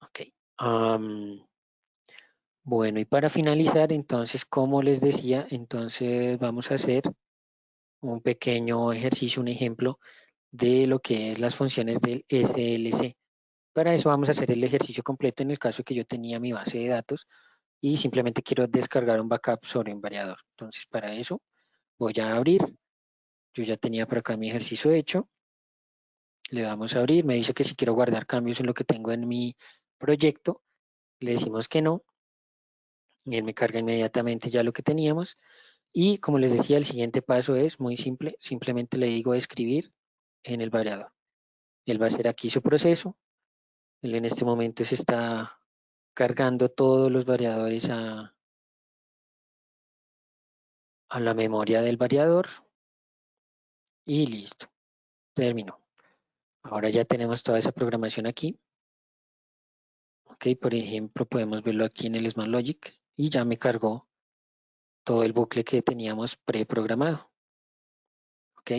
¿Ok? Bueno, y para finalizar, entonces, como les decía, entonces vamos a hacer un pequeño ejercicio, un ejemplo de lo que es las funciones del SLC. Para eso vamos a hacer el ejercicio completo en el caso que yo tenía mi base de datos y simplemente quiero descargar un backup sobre un variador. Entonces, para eso voy a abrir. Yo ya tenía por acá mi ejercicio hecho. Le damos a abrir. Me dice que si quiero guardar cambios en lo que tengo en mi proyecto. Le decimos que no. Y él me carga inmediatamente ya lo que teníamos. Y como les decía, el siguiente paso es muy simple. Simplemente le digo escribir en el variador. Él va a hacer aquí su proceso. Él en este momento se está cargando todos los variadores a la memoria del variador y listo, terminó. Ahora ya tenemos toda esa programación aquí. Ok, por ejemplo, podemos verlo aquí en el Smart Logic y ya me cargó todo el bucle que teníamos preprogramado. Ok,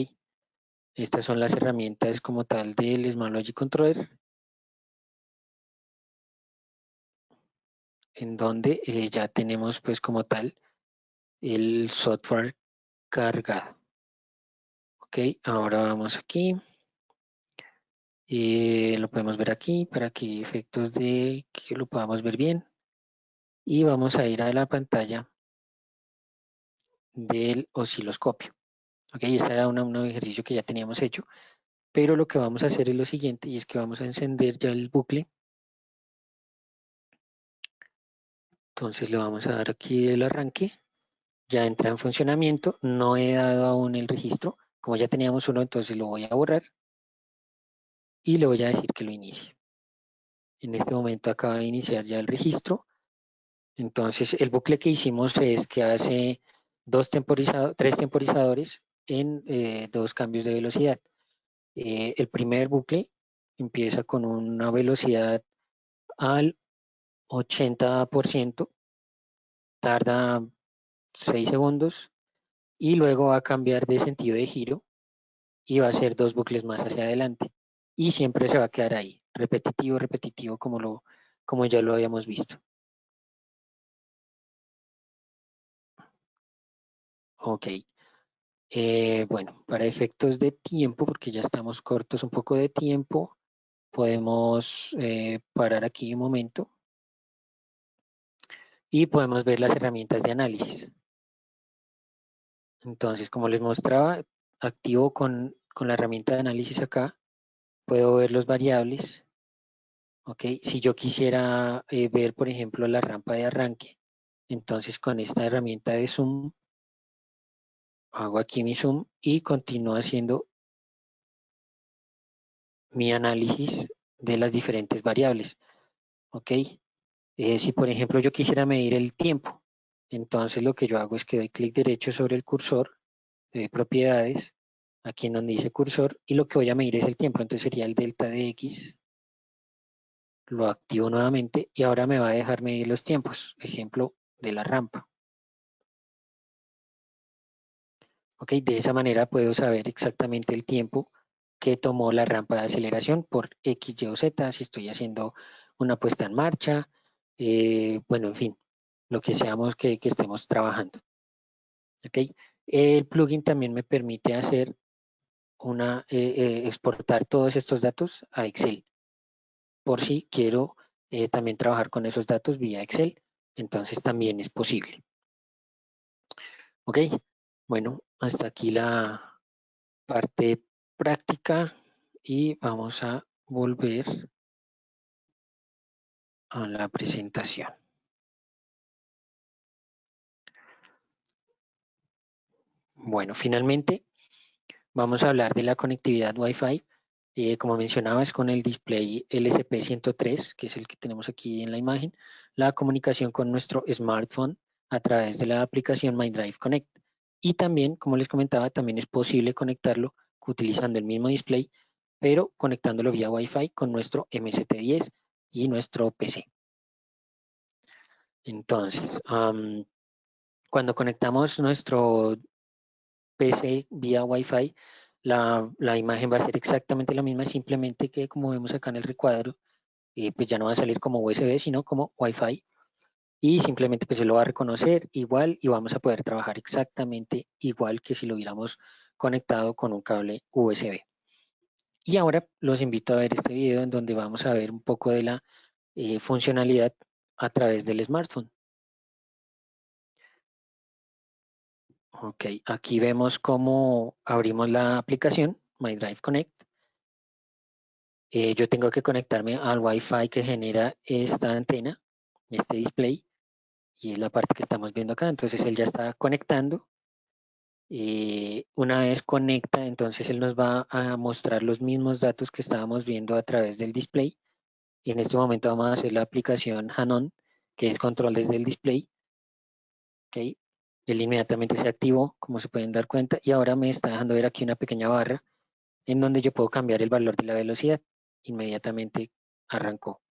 estas son las herramientas como tal del Smart Logic Controller, en donde ya tenemos pues como tal el software cargado. Ok, ahora vamos aquí. Lo podemos ver aquí para que efectos de que lo podamos ver bien. Y vamos a ir a la pantalla del osciloscopio. Ok, este era un ejercicio que ya teníamos hecho, pero lo que vamos a hacer es lo siguiente y es que vamos a encender ya el bucle. Entonces le vamos a dar aquí el arranque. Ya entra en funcionamiento. No he dado aún el registro. Como ya teníamos uno, entonces lo voy a borrar y le voy a decir que lo inicie. En este momento acaba de iniciar ya el registro. Entonces el bucle que hicimos es que hace tres temporizadores en dos cambios de velocidad. El primer bucle empieza con una velocidad al 80%, tarda 6 segundos y luego va a cambiar de sentido de giro y va a hacer dos bucles más hacia adelante. Y siempre se va a quedar ahí, repetitivo, repetitivo, como ya lo habíamos visto. Ok. Bueno, para efectos de tiempo, porque ya estamos cortos un poco de tiempo, podemos parar aquí un momento y podemos ver las herramientas de análisis. Entonces, como les mostraba, activo con la herramienta de análisis acá, puedo ver los variables. Ok, si yo quisiera ver, por ejemplo, la rampa de arranque, entonces con esta herramienta de zoom, hago aquí mi zoom y continúo haciendo mi análisis de las diferentes variables. Ok, si por ejemplo yo quisiera medir el tiempo, entonces lo que yo hago es que doy clic derecho sobre el cursor, propiedades, aquí en donde dice cursor, y lo que voy a medir es el tiempo, entonces sería el delta de x, lo activo nuevamente y ahora me va a dejar medir los tiempos, ejemplo de la rampa. Ok, de esa manera puedo saber exactamente el tiempo que tomó la rampa de aceleración por X, Y o Z, si estoy haciendo una puesta en marcha, bueno, en fin, lo que seamos que estemos trabajando. Ok, el plugin también me permite hacer exportar todos estos datos a Excel, por si quiero también trabajar con esos datos vía Excel, entonces también es posible. Ok, bueno, hasta aquí la parte práctica y vamos a volver a la presentación. Bueno, finalmente vamos a hablar de la conectividad Wi-Fi. Como mencionaba, es con el display LCP103, que es el que tenemos aquí en la imagen, la comunicación con nuestro smartphone a través de la aplicación MyDrive Connect. Y también, como les comentaba, también es posible conectarlo utilizando el mismo display, pero conectándolo vía Wi-Fi con nuestro MST10 y nuestro PC. Entonces, cuando conectamos nuestro PC vía Wi-Fi, la imagen va a ser exactamente la misma, simplemente que como vemos acá en el recuadro, pues ya no va a salir como USB, sino como Wi-Fi. Y simplemente pues se lo va a reconocer igual y vamos a poder trabajar exactamente igual que si lo hubiéramos conectado con un cable USB. Y ahora los invito a ver este video en donde vamos a ver un poco de la funcionalidad a través del smartphone. Ok, aquí vemos cómo abrimos la aplicación MyDrive Connect. Yo tengo que conectarme al Wi-Fi que genera esta antena, este display, y es la parte que estamos viendo acá. Entonces él ya está conectando. Una vez conecta, entonces él nos va a mostrar los mismos datos que estábamos viendo a través del display. Y en este momento vamos a hacer la aplicación Hanon, que es control desde el display. Okay. Él inmediatamente se activó, como se pueden dar cuenta, y ahora me está dejando ver aquí una pequeña barra en donde yo puedo cambiar el valor de la velocidad. Inmediatamente arrancó.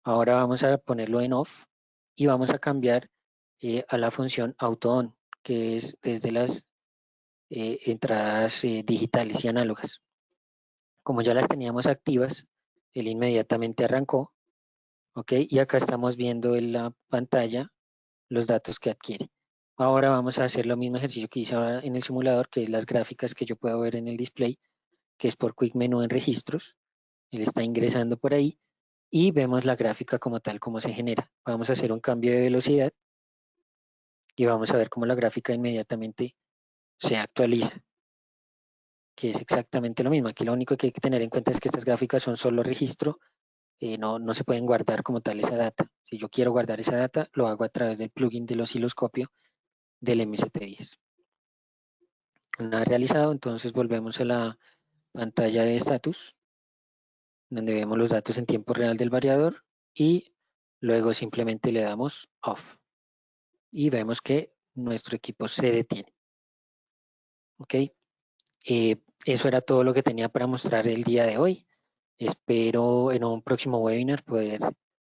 Ahora vamos a ponerlo en off y vamos a cambiar a la función auto on, que es desde las entradas digitales y análogas. Como ya las teníamos activas, él inmediatamente arrancó, ¿ok? Y acá estamos viendo en la pantalla los datos que adquiere. Ahora vamos a hacer lo mismo ejercicio que hice ahora en el simulador, que es las gráficas que yo puedo ver en el display, que es por Quick Menú en registros. Él está ingresando por ahí y vemos la gráfica como tal, cómo se genera. Vamos a hacer un cambio de velocidad y vamos a ver cómo la gráfica inmediatamente se actualiza, que es exactamente lo mismo. Aquí lo único que hay que tener en cuenta es que estas gráficas son solo registro, no se pueden guardar como tal esa data. Si yo quiero guardar esa data, lo hago a través del plugin del osciloscopio del MST10. Una vez realizado, entonces volvemos a la pantalla de status, donde vemos los datos en tiempo real del variador y luego simplemente le damos off y vemos que nuestro equipo se detiene. ¿Ok? Eso era todo lo que tenía para mostrar el día de hoy. Espero en un próximo webinar poder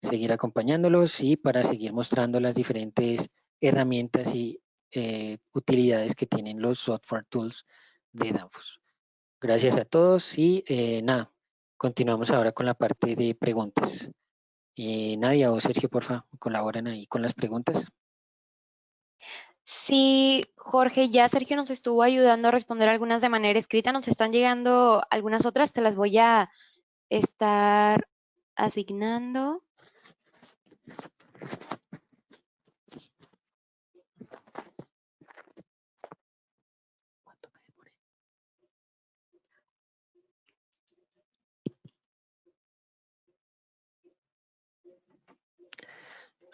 seguir acompañándolos y para seguir mostrando las diferentes herramientas y utilidades que tienen los software tools de Danfoss. Gracias a todos y nada, continuamos ahora con la parte de preguntas. Nadia o Sergio, porfa, colaboran ahí con las preguntas. Sí, Jorge, ya Sergio nos estuvo ayudando a responder algunas de manera escrita. Nos están llegando algunas otras, te las voy a estar asignando.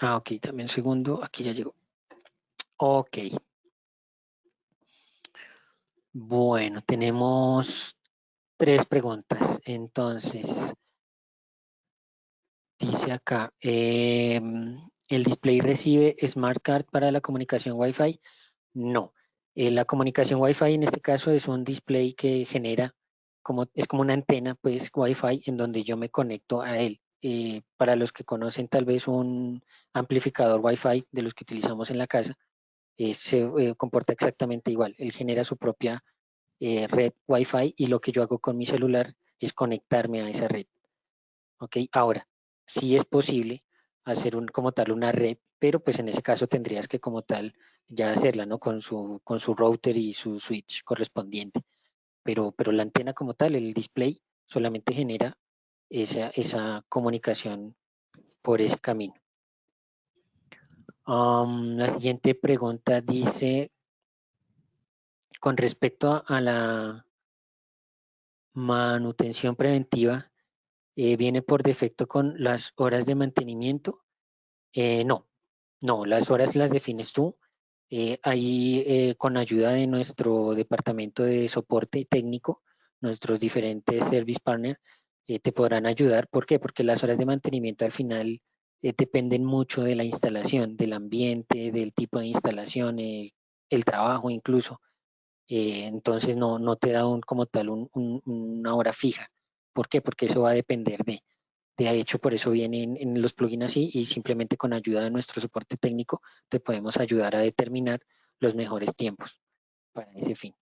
Ok, dame un segundo, aquí ya llegó. Ok. Bueno, tenemos 3 preguntas. Entonces, dice acá, ¿el display recibe Smart Card para la comunicación Wi-Fi? No. La comunicación Wi-Fi en este caso es un display que genera, es como una antena, pues Wi-Fi, en donde yo me conecto a él. Para los que conocen tal vez un amplificador Wi-Fi de los que utilizamos en la casa, se comporta exactamente igual. Él genera su propia red Wi-Fi y lo que yo hago con mi celular es conectarme a esa red. ¿Ok? Ahora, sí es posible hacer como tal una red, pero pues en ese caso tendrías que como tal ya hacerla, ¿no? Con su router y su switch correspondiente. Pero la antena como tal, el display, solamente genera esa comunicación por ese camino. La siguiente pregunta dice, con respecto a la manutención preventiva, ¿viene por defecto con las horas de mantenimiento? No, no, las horas las defines tú. Ahí, con ayuda de nuestro departamento de soporte técnico, nuestros diferentes service partners te podrán ayudar. ¿Por qué? Porque las horas de mantenimiento al final dependen mucho de la instalación, del ambiente, del tipo de instalación, el trabajo incluso. Entonces no te da como tal una hora fija. ¿Por qué? Porque eso va a depender de hecho, por eso vienen en los plugins así y simplemente con ayuda de nuestro soporte técnico te podemos ayudar a determinar los mejores tiempos para ese fin.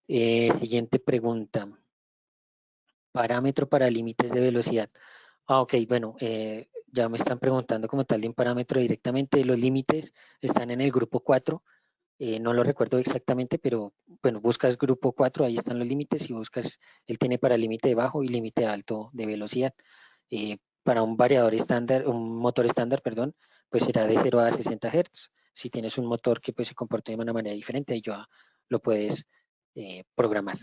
Siguiente pregunta. Parámetro para límites de velocidad. Ok, bueno, ya me están preguntando como tal de un parámetro directamente. Los límites están en el grupo 4. No lo recuerdo exactamente, pero bueno, buscas grupo 4, ahí están los límites y buscas, él tiene para límite bajo y límite alto de velocidad. Para un variador estándar, un motor estándar, perdón, pues será de 0 a 60 Hz. Si tienes un motor que pues se comporte de una manera diferente, ahí ya lo puedes programar.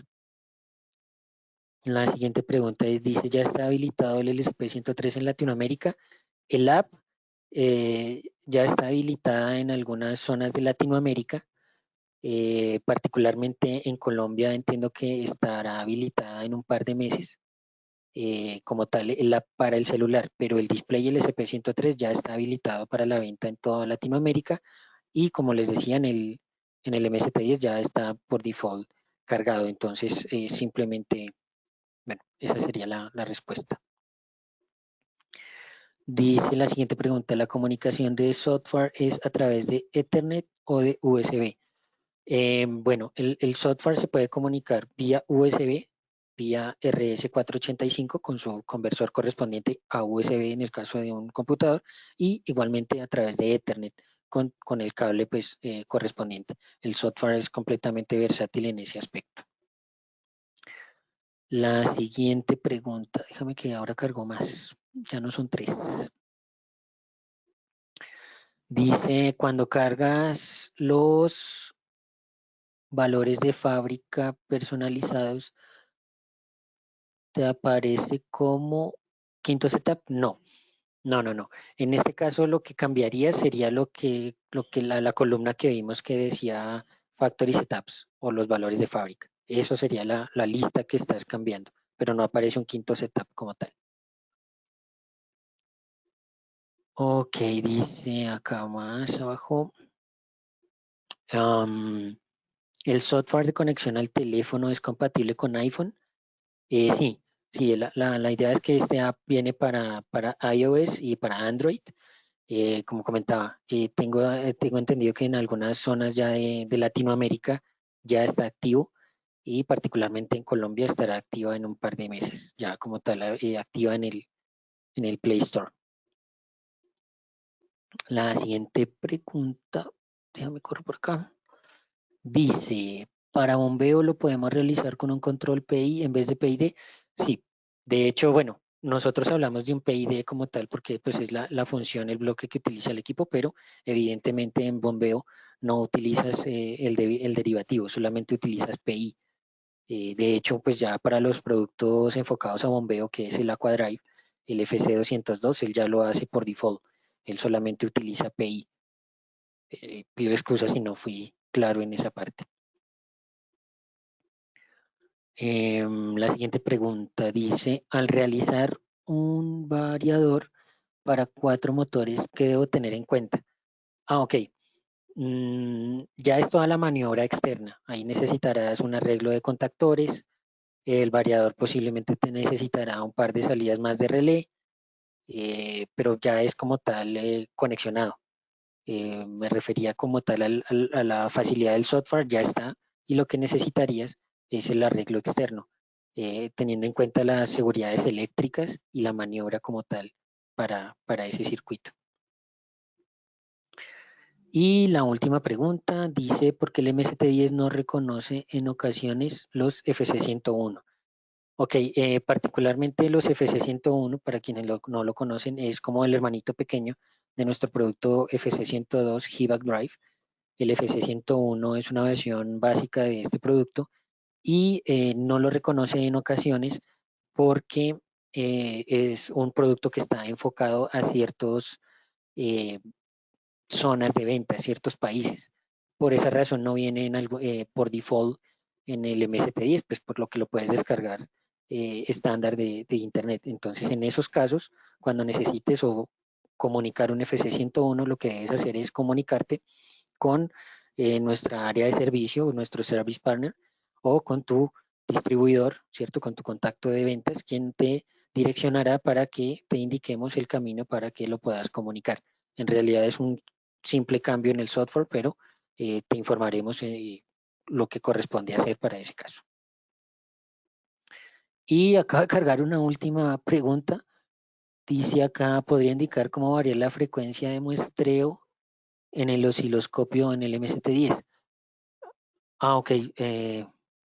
La siguiente pregunta es, dice, ¿ya está habilitado el LSP 103 en Latinoamérica? El app ya está habilitada en algunas zonas de Latinoamérica. Particularmente en Colombia entiendo que estará habilitada en un par de meses como tal para el celular, pero el display LSP 103 ya está habilitado para la venta en toda Latinoamérica y como les decía en el MST10 ya está por default cargado, entonces simplemente, bueno, esa sería la respuesta. Dice la siguiente pregunta, ¿la comunicación de software es a través de Ethernet o de USB? Bueno, el software se puede comunicar vía USB, vía RS485 con su conversor correspondiente a USB en el caso de un computador y igualmente a través de Ethernet con el cable pues, correspondiente. El software es completamente versátil en ese aspecto. La siguiente pregunta, déjame que ahora cargo más, ya no son 3. Dice, cuando cargas los valores de fábrica personalizados, ¿te aparece como quinto setup? No, no. En este caso lo que cambiaría sería lo que la columna que vimos que decía factory setups o los valores de fábrica. Eso sería la lista que estás cambiando, pero no aparece un quinto setup como tal. Ok, dice acá más abajo. ¿El software de conexión al teléfono es compatible con iPhone? Sí, sí, la idea es que este app viene para iOS y para Android. Como comentaba, tengo entendido que en algunas zonas ya de Latinoamérica ya está activo y particularmente en Colombia estará activa en un par de meses, ya como tal, activa en el Play Store. La siguiente pregunta, déjame correr por acá. Dice, ¿para bombeo lo podemos realizar con un control PI en vez de PID? Sí, de hecho, bueno, nosotros hablamos de un PID como tal porque pues es la función, el bloque que utiliza el equipo, pero evidentemente en bombeo no utilizas el derivativo, solamente utilizas PI. De hecho, pues ya para los productos enfocados a bombeo, que es el Aquadrive, el FC202, él ya lo hace por default, él solamente utiliza PI. Pido excusas si no fui claro en esa parte. La siguiente pregunta dice, al realizar un variador para 4 motores, ¿qué debo tener en cuenta? Ok. Ya es toda la maniobra externa. Ahí necesitarás un arreglo de contactores. El variador posiblemente te necesitará un par de salidas más de relé, pero ya es como tal conexionado. Me refería como tal a la facilidad del software, ya está, y lo que necesitarías es el arreglo externo, teniendo en cuenta las seguridades eléctricas y la maniobra como tal para ese circuito. Y la última pregunta dice, ¿por qué el MST10 no reconoce en ocasiones los FC101? Ok, particularmente los FC101, para quienes no lo conocen, es como el hermanito pequeño de nuestro producto FC102 HVAC Drive. El FC101 es una versión básica de este producto y no lo reconoce en ocasiones porque es un producto que está enfocado a ciertos eh, zonas de venta, ciertos países. Por esa razón no viene en algo, por default en el MST10, pues por lo que lo puedes descargar estándar de Internet. Entonces, en esos casos, cuando necesites o comunicar un FC101, lo que debes hacer es comunicarte con nuestra área de servicio, nuestro service partner, o con tu distribuidor, ¿cierto? Con tu contacto de ventas, quien te direccionará para que te indiquemos el camino para que lo puedas comunicar. En realidad es un simple cambio en el software, pero te informaremos lo que corresponde hacer para ese caso. Y acaba de cargar una última pregunta. Dice acá, ¿podría indicar cómo varía la frecuencia de muestreo en el osciloscopio en el MST10? Ok.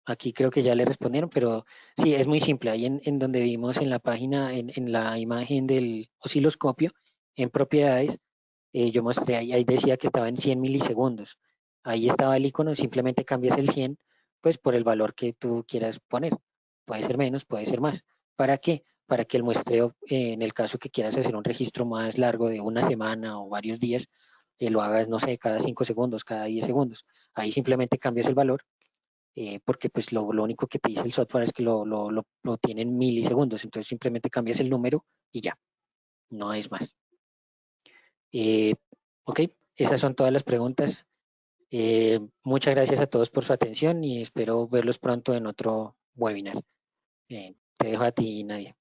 Aquí creo que ya le respondieron, pero sí, es muy simple. Ahí en donde vimos en la página, en la imagen del osciloscopio, en propiedades, yo mostré ahí decía que estaba en 100 milisegundos. Ahí estaba el icono, simplemente cambias el 100, pues por el valor que tú quieras poner. Puede ser menos, puede ser más. ¿Para qué? Para que el muestreo, en el caso que quieras hacer un registro más largo de una semana o varios días, lo hagas, no sé, cada 5 segundos, cada 10 segundos. Ahí simplemente cambias el valor, porque pues lo único que te dice el software es que lo tiene en milisegundos, entonces simplemente cambias el número y ya, no es más. Ok, esas son todas las preguntas. Muchas gracias a todos por su atención y espero verlos pronto en otro webinar. Te dejo a ti, Nadia.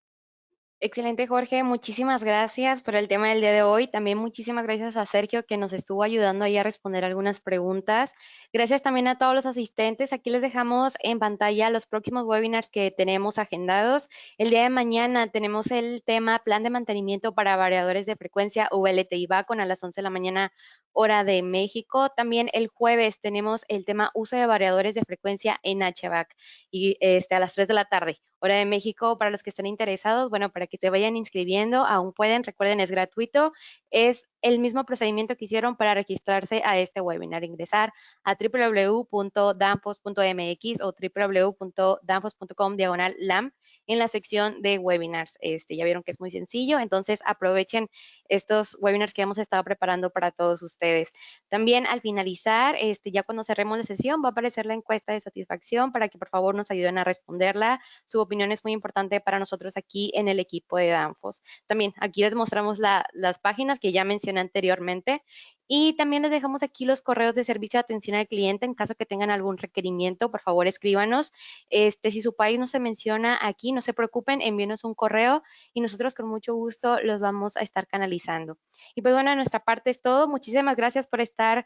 Excelente, Jorge. Muchísimas gracias por el tema del día de hoy. También muchísimas gracias a Sergio que nos estuvo ayudando ahí a responder algunas preguntas. Gracias también a todos los asistentes. Aquí les dejamos en pantalla los próximos webinars que tenemos agendados. El día de mañana tenemos el tema Plan de Mantenimiento para Variadores de Frecuencia VLTI Bacon a las 11 de la mañana, hora de México. También el jueves tenemos el tema Uso de Variadores de Frecuencia en HVAC y a las 3 de la tarde, hora de México. Para los que estén interesados, bueno, para que se vayan inscribiendo, aún pueden, recuerden, es gratuito, es el mismo procedimiento que hicieron para registrarse a este webinar, ingresar a www.danfoss.mx o www.danfoss.com/LAM en la sección de webinars. Ya vieron que es muy sencillo, entonces aprovechen estos webinars que hemos estado preparando para todos ustedes. También al finalizar, ya cuando cerremos la sesión, va a aparecer la encuesta de satisfacción para que por favor nos ayuden a responderla. Su opinión es muy importante para nosotros aquí en el equipo de Danfoss. También aquí les mostramos las páginas que ya mencioné anteriormente y también les dejamos aquí los correos de servicio de atención al cliente en caso que tengan algún requerimiento, por favor escríbanos. Si su país no se menciona aquí, no se preocupen, envíenos un correo y nosotros con mucho gusto los vamos a estar canalizando. Y pues bueno, de nuestra parte es todo. Muchísimas gracias por estar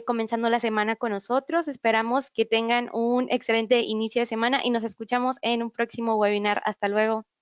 comenzando la semana con nosotros. Esperamos que tengan un excelente inicio de semana y nos escuchamos en un próximo webinar. Hasta luego.